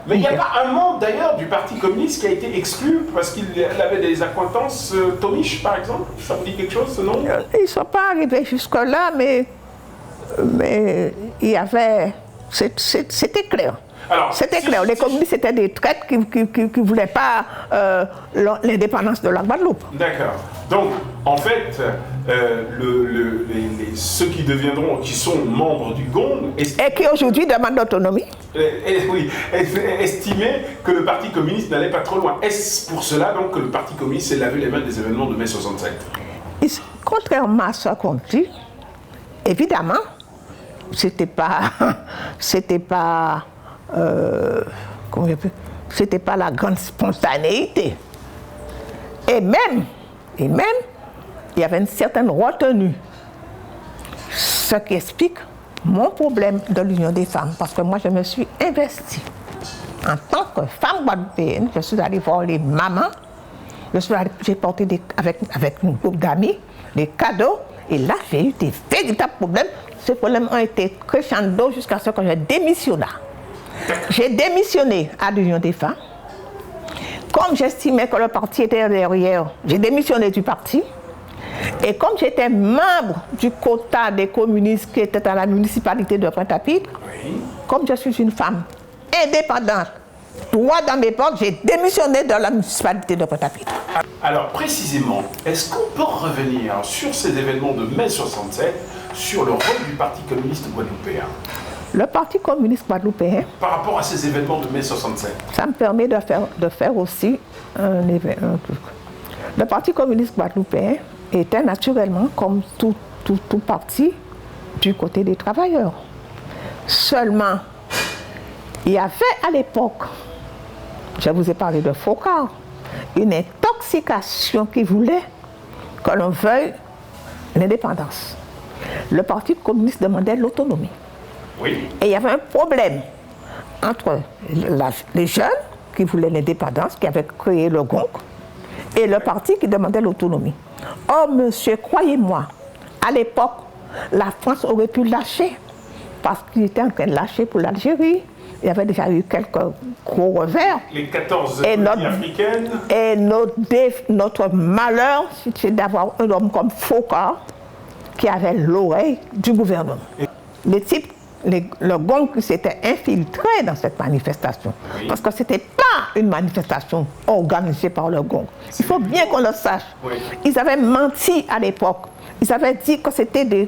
Mais il n'y a pas un membre d'ailleurs du Parti communiste qui a été exclu parce qu'il avait des accointances Tomiche, par exemple. Ça vous dit quelque chose, ce nom? Ils ne sont pas arrivés jusque-là, mais il y avait... C'était clair. C'était clair. Les communistes étaient des traîtres qui ne voulaient pas l'indépendance de la Guadeloupe. D'accord. Donc, en fait, ceux qui sont membres du Gong... Et qui aujourd'hui demandent l'autonomie. Oui, estimaient que le Parti communiste n'allait pas trop loin. Est-ce pour cela donc que le Parti communiste s'est lavé les mains des événements de mai 67? contrairement à ce qu'on dit, évidemment, c'était pas la grande spontanéité. Et même, il y avait une certaine retenue. Ce qui explique mon problème de l'Union des femmes, parce que moi, je me suis investie. En tant que femme guadeloupéenne, je suis allée voir les mamans, j'ai porté avec un groupe d'amis des cadeaux, et là, j'ai eu des véritables problèmes. Ces problèmes ont été crescendo jusqu'à ce que je démissionne. J'ai démissionné à l'Union des femmes. Comme j'estimais que le parti était derrière, j'ai démissionné du parti. Et comme j'étais membre du quota des communistes qui étaient à la municipalité de Pointe-à-Pitre, comme je suis une femme indépendante, droit dans mes portes, j'ai démissionné de la municipalité de Pointe-à-Pitre. Alors précisément, est-ce qu'on peut revenir sur ces événements de mai 67, sur le rôle du Parti communiste guadeloupéen? Le Parti communiste guadeloupéen, par rapport à ces événements de mai 67, ça me permet de faire aussi un truc. Le Parti communiste guadeloupéen était naturellement, comme tout parti, du côté des travailleurs. Seulement, il y avait à l'époque, je vous ai parlé de Focard, une intoxication qui voulait que l'on veuille l'indépendance. Le Parti communiste demandait l'autonomie. Oui. Et il y avait un problème entre les jeunes qui voulaient l'indépendance, qui avaient créé le GONG, et le parti qui demandait l'autonomie. Oh monsieur, croyez-moi, à l'époque, la France aurait pu lâcher, parce qu'il était en train de lâcher pour l'Algérie. Il y avait déjà eu quelques gros revers. Les 14 colonies africaines. Et notre malheur, c'est d'avoir un homme comme Focard qui avait l'oreille du gouvernement. Les types, le GONG qui s'était infiltré dans cette manifestation. Oui. Parce que ce n'était pas une manifestation organisée par le GONG. Il faut bien qu'on le sache. Oui. Ils avaient menti à l'époque. Ils avaient dit que c'était le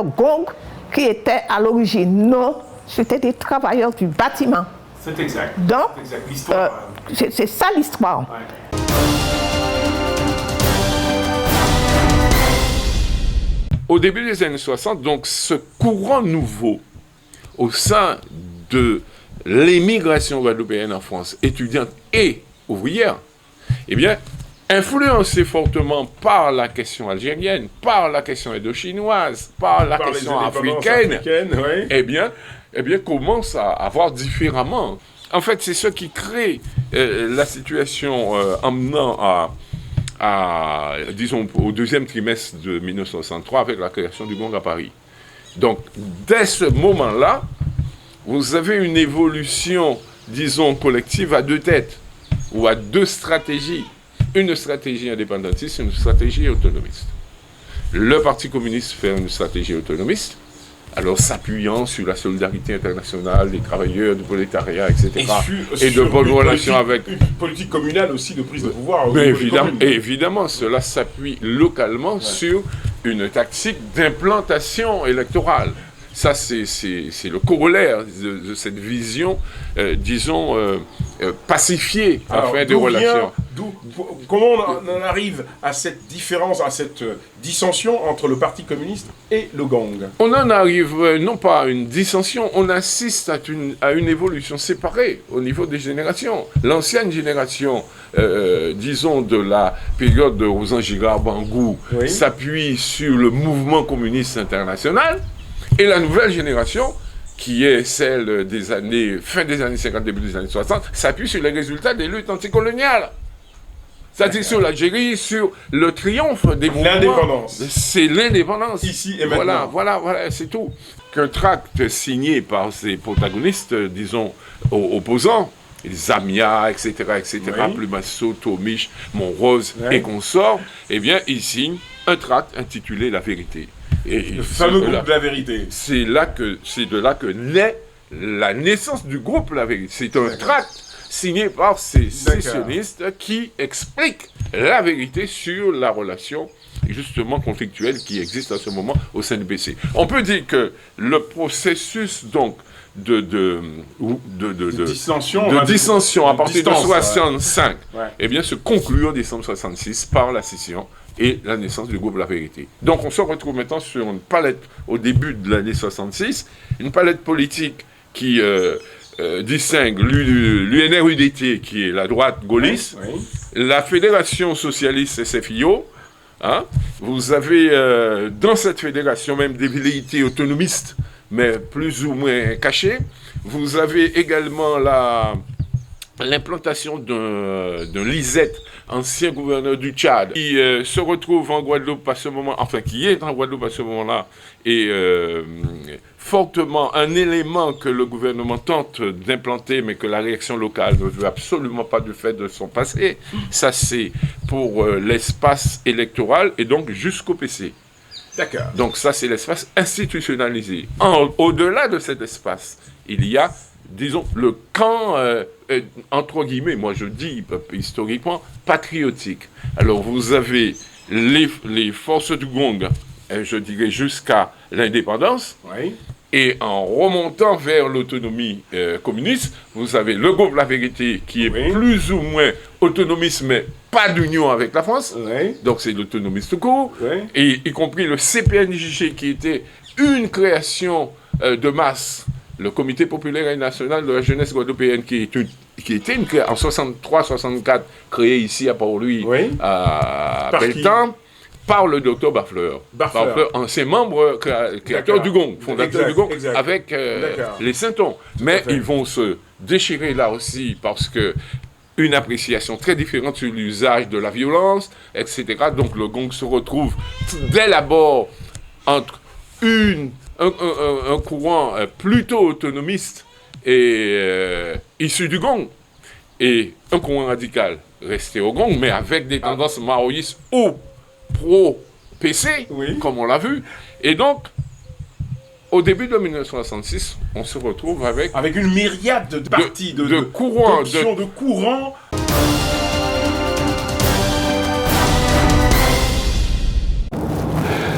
GONG qui était à l'origine. Non, c'était des travailleurs du bâtiment. C'est exact. Donc, c'est ça l'histoire. Ouais. Au début des années 60, donc ce courant nouveau au sein de l'émigration guadeloupéenne en France, étudiante et ouvrière, eh bien, influencé fortement par la question algérienne, par la question indochinoise, par la question africaine, oui. eh bien, commence à avoir différemment. En fait, c'est ce qui crée la situation emmenant disons, au deuxième trimestre de 1963 avec la création du GONG à Paris. Donc, dès ce moment-là, vous avez une évolution, disons, collective à deux têtes ou à deux stratégies. Une stratégie indépendantiste et une stratégie autonomiste. Le Parti communiste fait une stratégie autonomiste, alors s'appuyant sur la solidarité internationale, des travailleurs, du prolétariat, etc. Et de bonnes relations avec... Une politique communale aussi de prise de pouvoir. Mais évidemment, cela s'appuie localement sur une tactique d'implantation électorale. Ça, c'est le corollaire de cette vision, disons, pacifiée afin de relations. Comment on en arrive à cette différence, à cette dissension entre le Parti communiste et le GONG? On en arrive non pas à une dissension, on assiste à une évolution séparée au niveau des générations. L'ancienne génération, disons, de la période de Rosan Girard Bangou, oui, s'appuie sur le mouvement communiste international. Et la nouvelle génération, qui est celle des années, fin des années 50, début des années 60, s'appuie sur les résultats des luttes anticoloniales. C'est-à-dire sur l'Algérie, sur le triomphe des mouvements. L'indépendance. C'est l'indépendance. Ici et maintenant. Voilà, c'est tout. Qu'un tract signé par ces protagonistes, disons, opposants, Zamia, etc., oui, Plumasso, Tomiche, Montrose, oui, et consorts, eh bien, ils signent un tract intitulé La Vérité. Et le fameux groupe de La Vérité. C'est de là que naît la naissance du groupe La Vérité. C'est un tract signé par ces sécessionnistes qui expliquent la vérité sur la relation justement conflictuelle qui existe à ce moment au sein du BC. On peut dire que le processus donc de dissension à partir de 65, ouais, eh bien, se conclut en décembre 66 par la scission et la naissance du groupe La Vérité. Donc on se retrouve maintenant sur une palette, au début de l'année 66, une palette politique qui distingue l'UNR-UDT, qui est la droite gaulliste, la Fédération Socialiste SFIO. Hein. Vous avez dans cette fédération même des velléités autonomistes, mais plus ou moins cachées. Vous avez également l'implantation d'un Lisette, ancien gouverneur du Tchad, qui se retrouve en Guadeloupe à ce moment, enfin qui est en Guadeloupe à ce moment-là, et fortement un élément que le gouvernement tente d'implanter, mais que la réaction locale ne veut absolument pas du fait de son passé. Ça, c'est pour l'espace électoral et donc jusqu'au PC. D'accord. Donc ça, c'est l'espace institutionnalisé. Au-delà de cet espace, il y a, disons, le camp, entre guillemets, moi je dis historiquement, patriotique. Alors vous avez les forces du Gong, je dirais jusqu'à l'indépendance, et en remontant vers l'autonomie communiste, vous avez le groupe La Vérité qui est plus ou moins autonomiste, mais pas d'union avec la France, donc c'est l'autonomiste tout court, et y compris le CPNJG qui était une création de masse, le Comité populaire et national de la jeunesse guadeloupéenne qui était une création en 63-64 créée ici à Port-Louis, à Pelletan, par le docteur Barfleur, ancien membre créateur du Gong, fondateur du Gong, avec les Saintons. Mais ils vont se déchirer là aussi parce que une appréciation très différente sur l'usage de la violence, etc. Donc le Gong se retrouve dès l'abord entre un courant plutôt autonomiste et issu du Gong, et un courant radical resté au Gong, mais avec des tendances maoïstes ou pro-PC, comme on l'a vu. Et donc, au début de 1966, on se retrouve avec une myriade de partis, de courants, de courants.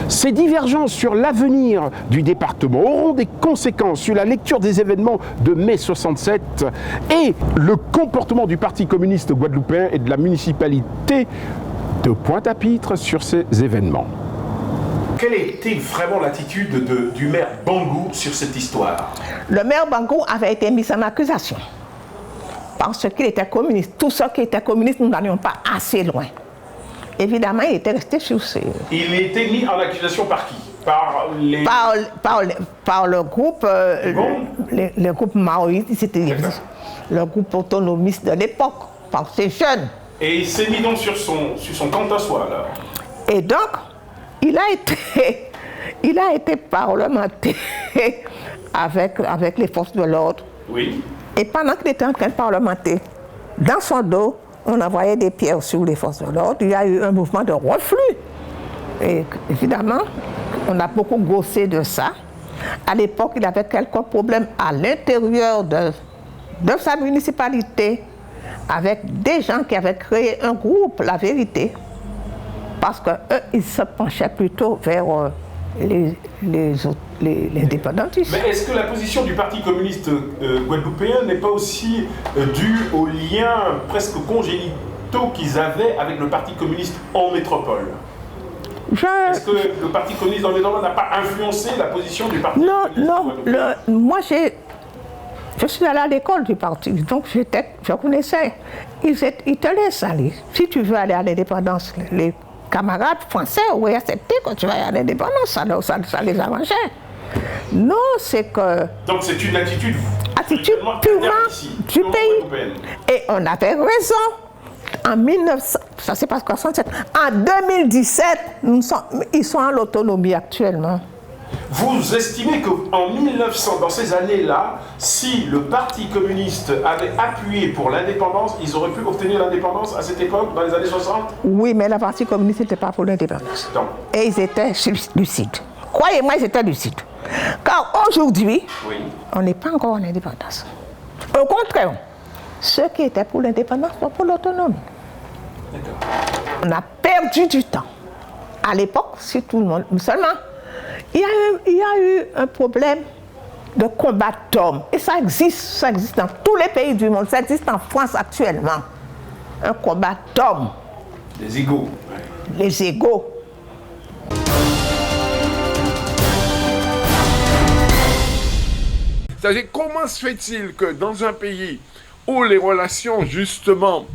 Ces divergences sur l'avenir du département auront des conséquences sur la lecture des événements de mai 67 et le comportement du Parti communiste guadeloupéen et de la municipalité de Pointe-à-Pitre sur ces événements. Quelle était vraiment l'attitude du maire Bangou sur cette histoire? Le maire Bangou avait été mis en accusation parce qu'il était communiste. Tous ceux qui étaient communistes, nous n'allions pas assez loin. Évidemment, il était resté sur ses... Il était mis en accusation par qui? Par les... Par le groupe, le groupe maoïste, c'était le groupe autonomiste de l'époque, par ces jeunes. Et il s'est mis donc sur son compte à soi, alors. Et donc, il a été parlementé avec les forces de l'ordre. Oui. Et pendant qu'il était en train de parlementer, dans son dos, on envoyait des pierres sur les forces de l'ordre. Il y a eu un mouvement de reflux. Et évidemment, on a beaucoup gossé de ça. À l'époque, il avait quelques problèmes à l'intérieur de sa municipalité avec des gens qui avaient créé un groupe, La Vérité, parce qu'eux, ils se penchaient plutôt vers les indépendantistes. Mais est-ce que la position du Parti communiste guadeloupéen n'est pas aussi due aux liens presque congénitaux qu'ils avaient avec le Parti communiste en métropole? Est-ce que le Parti communiste en métropole n'a pas influencé la position du Parti communiste guadeloupéen? Moi, je suis allée à l'école du parti, donc je connaissais. Ils te laissent aller. Si tu veux aller à l'indépendance, les camarades français auraient accepté que tu vas à l'indépendance, ça les arrangeait. Non, c'est que... Donc c'est une attitude purement du pays. Et on avait raison. En 1900, ça c'est pas 67, en 2017, ils sont en l'autonomie actuellement. Vous estimez qu'en 1900, dans ces années-là, si le Parti communiste avait appuyé pour l'indépendance, ils auraient pu obtenir l'indépendance à cette époque, dans les années 60? Oui, mais le Parti communiste n'était pas pour l'indépendance. Et ils étaient lucides. Croyez-moi, ils étaient lucides. Car aujourd'hui, on n'est pas encore en indépendance. Au contraire, ceux qui étaient pour l'indépendance sont pour l'autonomie. On a perdu du temps. À l'époque, si tout le monde... Seulement, il y a eu un problème de combat d'hommes. Et ça existe dans tous les pays du monde. Ça existe en France actuellement. Un combat d'hommes. Des égaux. les égaux. C'est-à-dire, comment se fait-il que dans un pays où les relations, justement,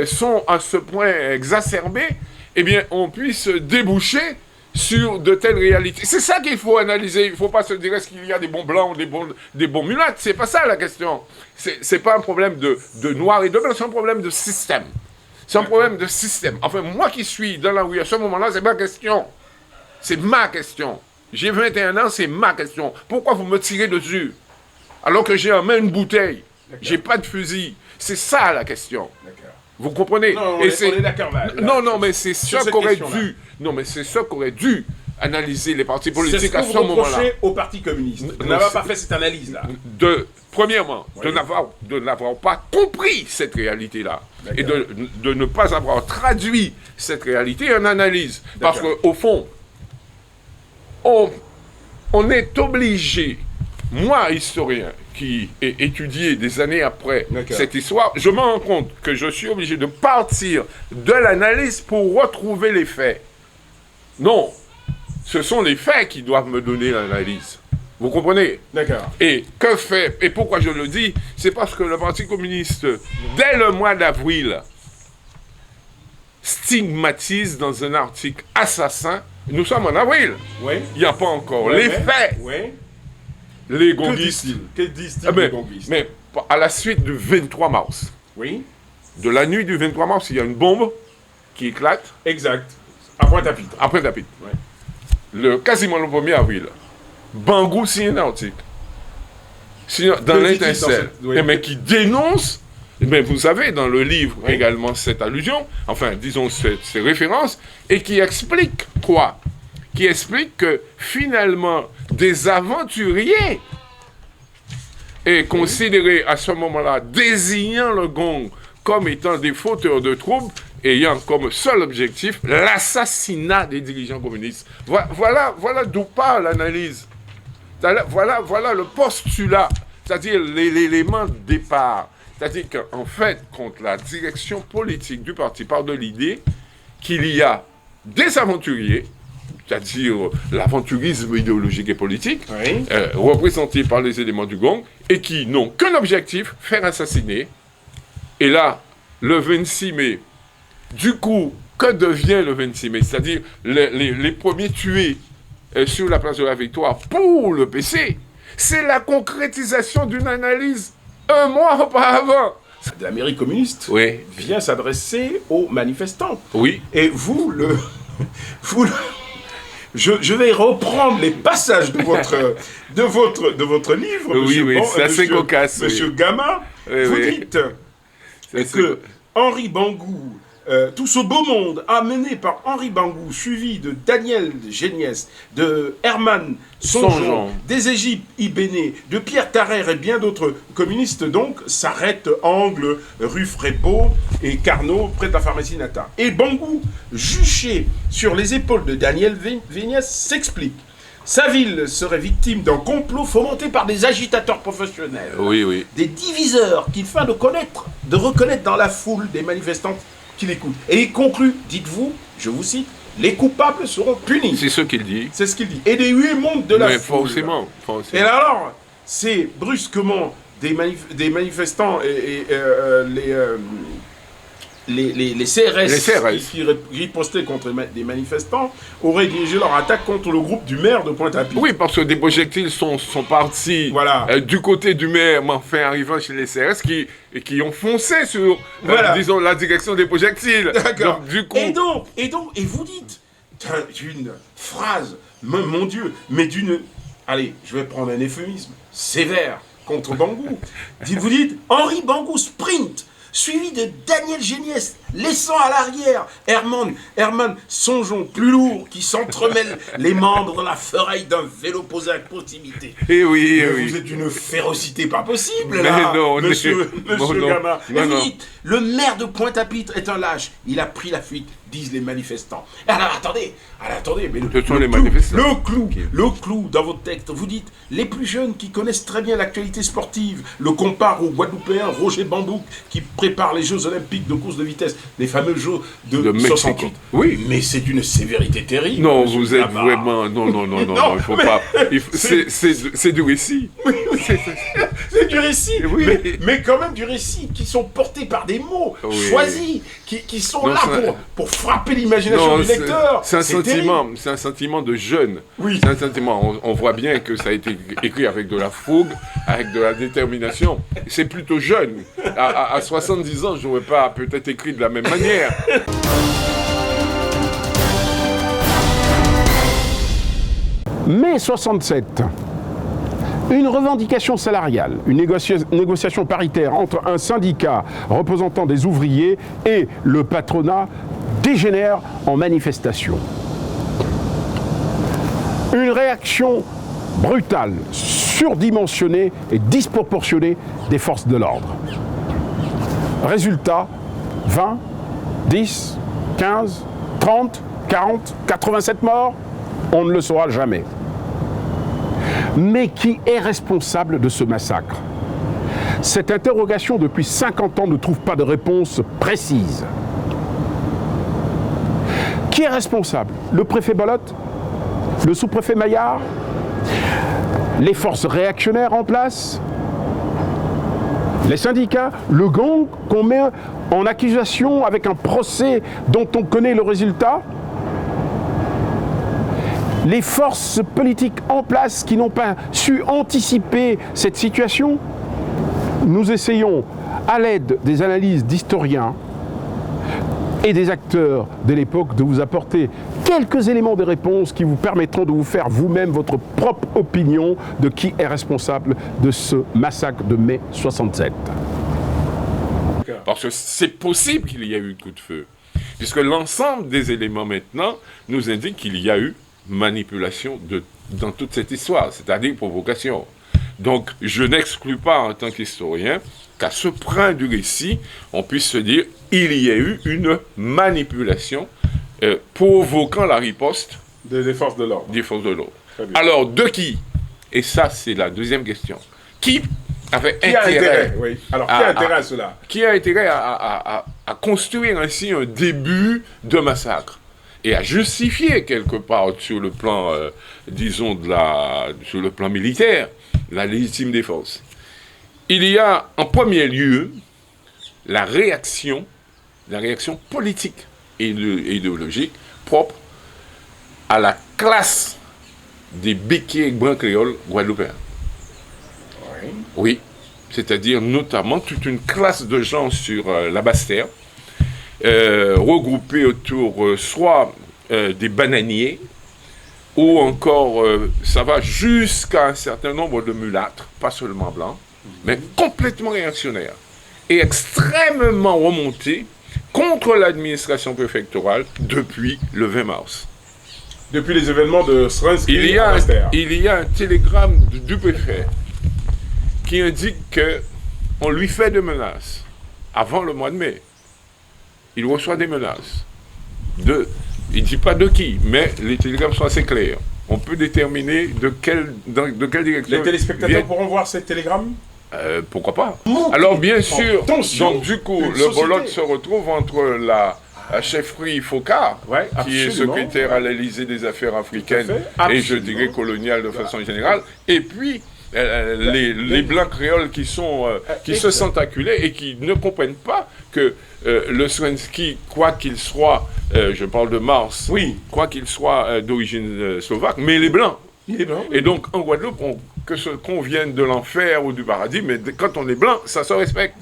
sont à ce point exacerbées, eh bien, on puisse déboucher sur de telles réalités. C'est ça qu'il faut analyser. Il ne faut pas se dire est-ce qu'il y a des bons blancs ou des bons mulattes. C'est pas ça la question. C'est pas un problème de noir et de blanc, c'est un problème de système. C'est un problème de système. Enfin, moi qui suis dans la rue à ce moment-là, c'est ma question. C'est ma question. J'ai 21 ans, c'est ma question. Pourquoi vous me tirez dessus alors que j'ai en main une bouteille? J'ai pas de fusil. C'est ça la question. Vous comprenez? Non, on est d'accord là. Non, mais c'est ça qu'aurait dû. Non, mais c'est ça qu'aurait dû analyser les partis politiques à ce moment-là. C'est ce que vous reprochez au Parti communiste. Vous n'avez pas fait cette analyse-là. Premièrement, oui, de n'avoir pas compris cette réalité-là. Et de ne pas avoir traduit cette réalité en analyse. Parce qu'au fond, on est obligé, moi, historien, qui ai étudié des années après cette histoire, je me rends compte que je suis obligé de partir de l'analyse pour retrouver les faits. Non, ce sont les faits qui doivent me donner l'analyse. Vous comprenez? D'accord. Et que fait, et pourquoi je le dis, c'est parce que le Parti communiste, dès le mois d'avril, stigmatise dans un article assassin. Nous sommes en avril. Oui. Il n'y a pas encore les faits. Oui. Les gonguistes. Que disent-ils les gonguistes? Mais à la suite du 23 mars. Oui. De la nuit du 23 mars, il y a une bombe qui éclate. Exact. À Pointe-à-Pitre. À Pointe-à-Pitre. Oui. Quasiment le 1er avril. Bangou signe un article. Dans l'Intercelle. Oui. Mais qui dénonce. Mais vous savez, dans le livre également cette allusion, enfin, disons ces références, et qui explique quoi? Qui explique que finalement, des aventuriers est considéré à ce moment-là, désignant le gong comme étant des fauteurs de troubles, ayant comme seul objectif l'assassinat des dirigeants communistes. Voilà d'où part l'analyse. Voilà le postulat, c'est-à-dire l'élément de départ. C'est-à-dire qu'en fait, contre la direction politique du parti part de l'idée qu'il y a des aventuriers, c'est-à-dire l'aventurisme idéologique et politique, représenté par les éléments du gong, et qui n'ont qu'un objectif, faire assassiner. Et là, le 26 mai, du coup, que devient le 26 mai? C'est-à-dire les premiers tués sur la place de la Victoire pour le PC, c'est la concrétisation d'une analyse un mois auparavant. De la mairie communiste vient s'adresser aux manifestants. Oui. Et je vais reprendre les passages de votre livre, monsieur, c'est assez cocasse. Monsieur Gama, vous dites que Henri Bangou, tout ce beau monde amené par Henri Bangou, suivi de Daniel Géniès, de Herman Songeon, des Égyptes Ibéné, de Pierre Tarrère et bien d'autres communistes, donc, s'arrête angle rue Frébeau et Carnot, près de la pharmacie Nata. Et Bangou, juché sur les épaules de Daniel Géniès, s'explique. Sa ville serait victime d'un complot fomenté par des agitateurs professionnels, des diviseurs qu'il feint de reconnaître dans la foule des manifestants qui l'écoutent. Et il conclut, dites-vous, je vous cite, les coupables seront punis. C'est ce qu'il dit. C'est ce qu'il dit. Et des huées montent de la foule. Forcément. Et alors, c'est brusquement des manifestants et les CRS qui ripostaient contre des manifestants auraient dirigé leur attaque contre le groupe du maire de Pointe-à-Pitre. Oui, parce que des projectiles sont partis du côté du maire, mais enfin arrivant chez les CRS qui ont foncé sur, disons, la direction des projectiles. D'accord. Donc, du coup... Et vous dites d'une phrase, mon Dieu, mais d'une... Allez, je vais prendre un euphémisme sévère contre Bangou. Vous dites, Henri Bangou sprint, suivi de Daniel Géniès, laissant à l'arrière Herman Songeon, plus lourd, qui s'entremêle les membres dans la ferraille d'un vélo posé à proximité. Vous êtes d'une férocité pas possible, là, monsieur Gama. Vous dites, le maire de Pointe-à-Pitre est un lâche, il a pris la fuite, disent les manifestants. Alors attendez, mais le clou dans votre texte, vous dites, les plus jeunes qui connaissent très bien l'actualité sportive le comparent au Guadeloupéen Roger Bambouk qui prépare les Jeux Olympiques de course de vitesse. les fameux jours de Mexique. 68. Oui. Mais c'est d'une sévérité terrible. Non, monsieur vous êtes Gabard. vraiment... Non, il faut pas... C'est du récit. Oui, c'est du récit, Oui. mais quand même du récit qui sont portés par des mots choisis, qui sont Non, là pour frapper l'imagination du lecteur. C'est un sentiment, terrible. c'est un sentiment de jeune. Oui. C'est un sentiment. On voit bien que ça a été écrit avec de la fougue, avec de la détermination. C'est plutôt jeune. À 70 ans, je n'aurais pas peut-être écrit de la même manière. Mai 67. Une revendication salariale, une négociation paritaire entre un syndicat représentant des ouvriers et le patronat dégénère en manifestation. Une réaction brutale, surdimensionnée et disproportionnée des forces de l'ordre. Résultat, 20, 10, 15, 30, 40, 87 morts, on ne le saura jamais. Mais qui est responsable de ce massacre? Cette interrogation depuis 50 ans ne trouve pas de réponse précise. Qui est responsable? Le préfet Bolotte? Le sous-préfet Maillard? Les forces réactionnaires en place? Les syndicats? Le gang qu'on met en accusation avec un procès dont on connaît le résultat? Les forces politiques en place qui n'ont pas su anticiper cette situation? Nous essayons, à l'aide des analyses d'historiens et des acteurs de l'époque, de vous apporter quelques éléments de réponse qui vous permettront de vous faire vous-même votre propre opinion de qui est responsable de ce massacre de mai 67. Parce que c'est possible qu'il y ait eu coup de feu. Puisque l'ensemble des éléments maintenant nous indique qu'il y a eu manipulation dans toute cette histoire, c'est-à-dire provocation. Donc, je n'exclus pas en tant qu'historien qu'à ce point du récit, on puisse se dire il y a eu une manipulation provoquant la riposte des forces de l'ordre. Alors, de qui? Et ça, c'est la deuxième question. Qui avait intérêt à cela? Qui a intérêt à construire ainsi un début de massacre et à justifier quelque part sur le plan, disons, sur le plan militaire, la légitime défense? Il y a en premier lieu la réaction politique et idéologique propre à la classe des béquiers bruns créoles guadeloupéens. Oui, c'est-à-dire notamment toute une classe de gens sur la Basse-Terre, regroupés autour soit des bananiers, ou encore, ça va jusqu'à un certain nombre de mulâtres, pas seulement blancs, mais complètement réactionnaires, et extrêmement remontés contre l'administration préfectorale depuis le 20 mars. Depuis les événements de Srensky il y a un télégramme du préfet qui indique qu'on lui fait des menaces avant le mois de mai. Il reçoit des menaces. Il ne dit pas de qui, mais les télégrammes sont assez clairs. On peut déterminer de quelle direction... Les téléspectateurs pourront voir ces télégrammes? Pourquoi pas? Alors bien sûr, donc du coup, le Bolotte se retrouve entre la chefferie Focard, qui est secrétaire à l'Élysée des Affaires africaines et je dirais coloniales de façon générale, et puis les blancs créoles qui se sentent acculés et qui ne comprennent pas que le Srensky, quoi qu'il soit, je parle de Mars, quoi qu'il soit d'origine slovaque, mais les blancs. Et donc en Guadeloupe, qu'on vienne de l'enfer ou du paradis, mais quand on est blanc, ça se respecte.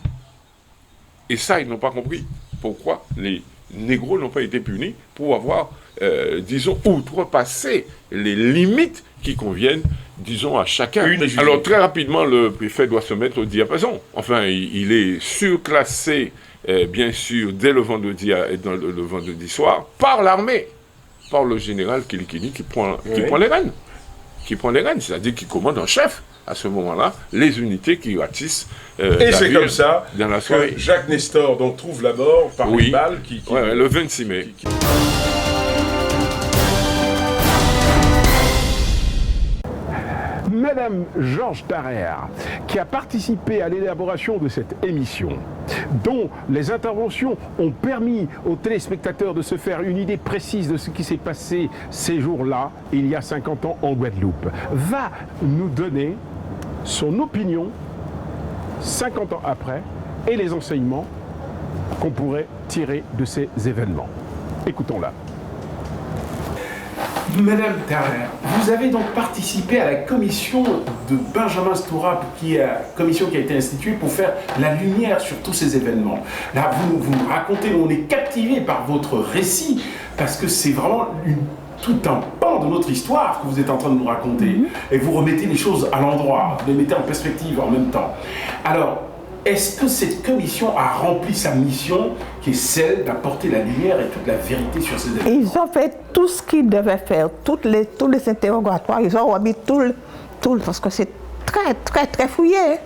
Et ça, ils n'ont pas compris. Pourquoi les négros n'ont pas été punis pour avoir, disons, outrepassé les limites qui conviennent, disons, à chacun. Alors très rapidement, le préfet doit se mettre au diapason. Enfin, il est surclassé, bien sûr, dès le vendredi soir, par l'armée, par le général Kilikini qui prend les rênes. C'est-à-dire qui commande en chef, à ce moment-là, les unités qui ratissent et c'est comme ça dans la soirée. Que Jacques Nestor donc, trouve la mort par une balle le 26 mai. Madame Georges Tarrer, qui a participé à l'élaboration de cette émission, dont les interventions ont permis aux téléspectateurs de se faire une idée précise de ce qui s'est passé ces jours-là, il y a 50 ans en Guadeloupe, va nous donner son opinion 50 ans après et les enseignements qu'on pourrait tirer de ces événements. Écoutons-la. Madame Tarrer, vous avez donc participé à la commission de Benjamin Stora, commission qui a été instituée pour faire la lumière sur tous ces événements. Là, vous nous racontez, on est captivé par votre récit, parce que c'est vraiment tout un pan de notre histoire que vous êtes en train de nous raconter. Et vous remettez les choses à l'endroit, vous les mettez en perspective en même temps. Alors, est-ce que cette commission a rempli sa mission, qui est celle d'apporter la lumière et toute la vérité sur ces événements? Ils ont fait tout ce qu'ils devaient faire, tous les interrogatoires, ils ont remis tout, parce que c'est très fouillé. Hein.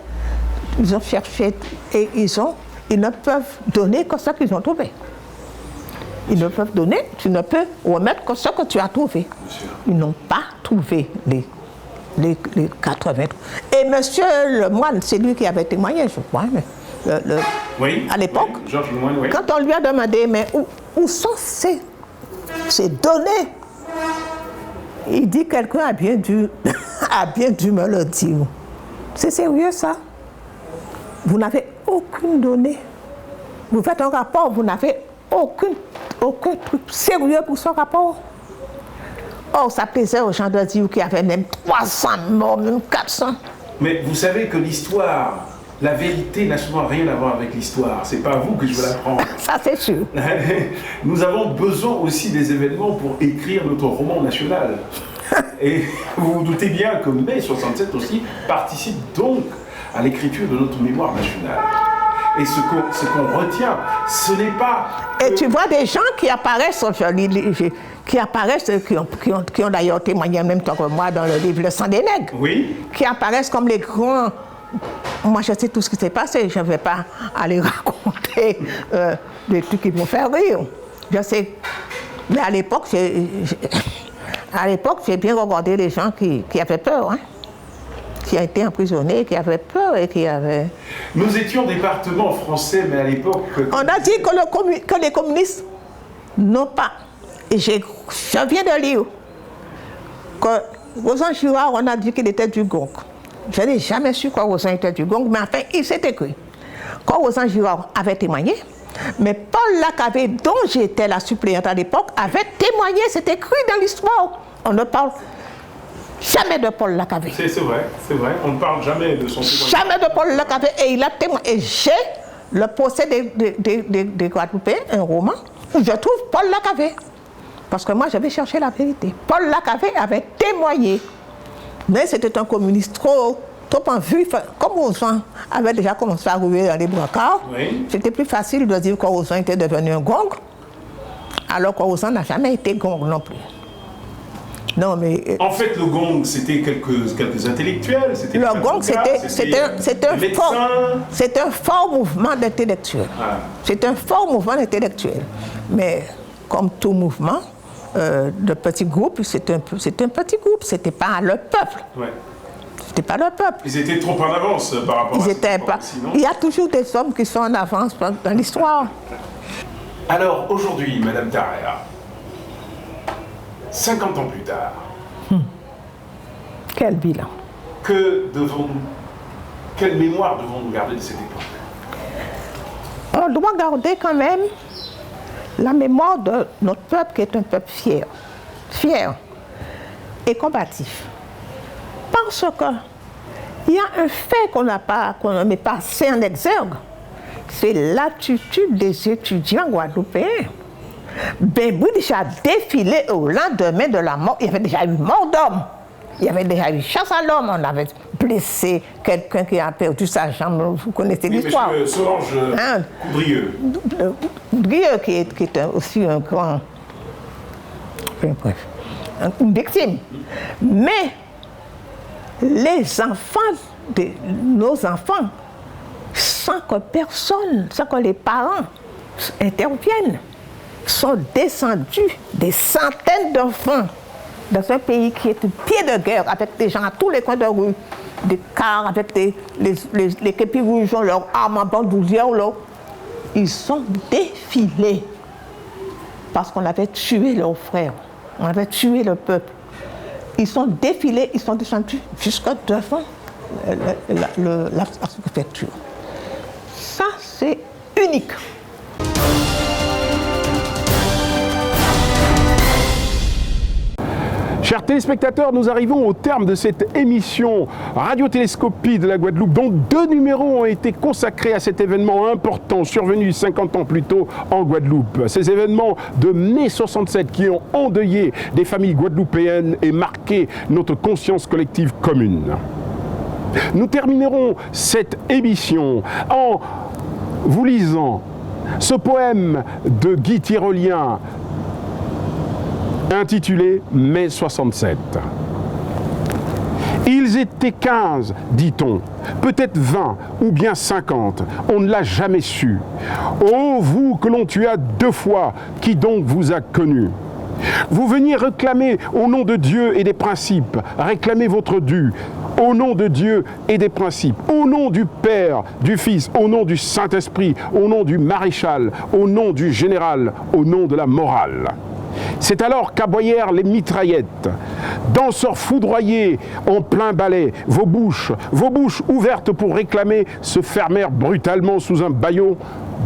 Ils ont cherché et ils ne peuvent donner que ce qu'ils ont trouvé. Ils ne peuvent donner, tu ne peux remettre que ce que tu as trouvé. Ils n'ont pas trouvé les 80. Et monsieur Lemoine, c'est lui qui avait témoigné, je crois, oui, à l'époque. Oui, Georges Lemoine, oui. Quand on lui a demandé, mais où sont ces données? Il dit, quelqu'un a bien dû me le dire. C'est sérieux ça? Vous n'avez aucune donnée. Vous faites un rapport, vous n'avez aucun truc sérieux pour ce rapport. Or, ça plaisait aux gens de dire qu'il y avait même 300 morts, même 400. Mais vous savez que l'histoire, la vérité n'a souvent rien à voir avec l'histoire. C'est pas à vous que je veux l'apprendre. Ça, c'est sûr. Nous avons besoin aussi des événements pour écrire notre roman national. Et vous vous doutez bien que mai 67 aussi participe donc à l'écriture de notre mémoire nationale. Et ce qu'on retient, ce n'est pas... Et tu vois des gens qui apparaissent, qui ont d'ailleurs témoigné en même temps que moi dans le livre Le sang des nègres. Oui. Qui apparaissent comme les grands... Moi, je sais tout ce qui s'est passé. Je ne vais pas aller raconter des trucs qui vont faire rire. Je sais. Mais à l'époque, j'ai bien regardé les gens qui avaient peur. Hein. Qui a été emprisonné, qui avait peur et qui avait... Nous étions département français, mais à l'époque... On a dit que les communistes n'ont pas... Et je viens de lire que Rosan Girard, on a dit qu'il était du Gong. Je n'ai jamais su que Rosan était du Gong, mais enfin, il s'est écrit. Quand Rosan Girard avait témoigné, mais Paul Lacavé, dont j'étais la suppléante à l'époque, avait témoigné, c'est écrit dans l'histoire. On ne parle... jamais de Paul Lacavé. C'est vrai. On ne parle jamais de son témoignage. Jamais de Paul Lacavé. Et il a témoigné. Et j'ai le procès des Guadeloupéens, un roman, où je trouve Paul Lacavé. Parce que moi, j'avais cherché la vérité. Paul Lacavé avait témoigné. Mais c'était un communiste trop en vue. Comme Rosan avait déjà commencé à rouler dans les brancards, oui. C'était plus facile de dire que Rosan était devenu un gong, alors que Rosan n'a jamais été gong non plus. Non, mais... En fait, le gong, c'était quelques intellectuels. Le gong, c'est un fort mouvement d'intellectuels. Ah. C'est un fort mouvement d'intellectuels. Mais comme tout mouvement de petits groupes, c'est un petit groupe. C'était pas le peuple. Ouais. C'était pas le peuple. Ils étaient trop en avance par rapport à ce non? Il y a toujours des hommes qui sont en avance dans l'histoire. Alors, aujourd'hui, Madame Tarrer, 50 ans plus tard. Quel bilan. Quelle mémoire devons-nous garder de cette époque? On doit garder quand même la mémoire de notre peuple qui est un peuple fier et combatif. Parce qu'il y a un fait qu'on ne met pas assez en exergue, c'est l'attitude des étudiants guadeloupéens. Ben oui, déjà défilé au lendemain de la mort, il y avait déjà eu mort d'homme. Il y avait déjà eu chasse à l'homme, on avait blessé quelqu'un qui a perdu sa jambe, vous connaissez l'histoire. Monsieur Solange Coudrieux. Coudrieux qui est aussi un grand... Bref, une victime. Mais les enfants, nos enfants, sans que personne, sans que les parents interviennent, sont descendus des centaines d'enfants dans un pays qui est un pied de guerre, avec des gens à tous les coins de rue, des cars avec les képis rouges, leurs armes en bandoulière, ils ont défilé parce qu'on avait tué leurs frères, on avait tué le peuple. Ils sont défilés, ils sont descendus jusqu'à devant la préfecture. Ça, c'est unique. Chers téléspectateurs, nous arrivons au terme de cette émission Radiotélescopie de la Guadeloupe, dont 2 numéros ont été consacrés à cet événement important survenu 50 ans plus tôt en Guadeloupe. Ces événements de mai 67 qui ont endeuillé des familles guadeloupéennes et marqué notre conscience collective commune. Nous terminerons cette émission en vous lisant ce poème de Guy Tyrolien intitulé Mai 67. Ils étaient 15, dit-on, peut-être 20 ou bien 50, on ne l'a jamais su. Ô vous que l'on tua 2 fois, qui donc vous a connu? Vous veniez réclamer au nom de Dieu et des principes, réclamer votre dû, au nom de Dieu et des principes, au nom du Père, du Fils, au nom du Saint-Esprit, au nom du maréchal, au nom du général, au nom de la morale. C'est alors qu'aboyèrent les mitraillettes. Danseurs foudroyés en plein balai, vos bouches ouvertes pour réclamer, se fermèrent brutalement sous un bâillon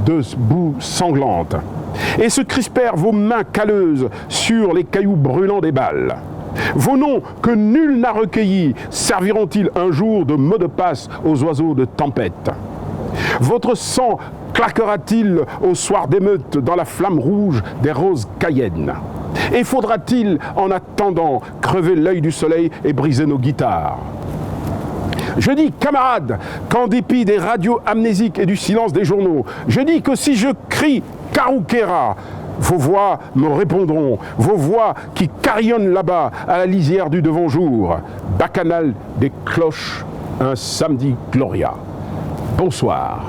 de boue sanglante. Et se crispèrent vos mains calleuses sur les cailloux brûlants des balles. Vos noms que nul n'a recueillis serviront-ils un jour de mot de passe aux oiseaux de tempête? Votre sang claquera-t-il au soir d'émeute dans la flamme rouge des roses cayennes? Et faudra-t-il, en attendant, crever l'œil du soleil et briser nos guitares? Je dis, camarades, qu'en dépit des radios amnésiques et du silence des journaux, je dis que si je crie Karoukera, vos voix me répondront, vos voix qui carillonnent là-bas à la lisière du devant-jour. Bacchanal des cloches, un samedi Gloria. Bonsoir.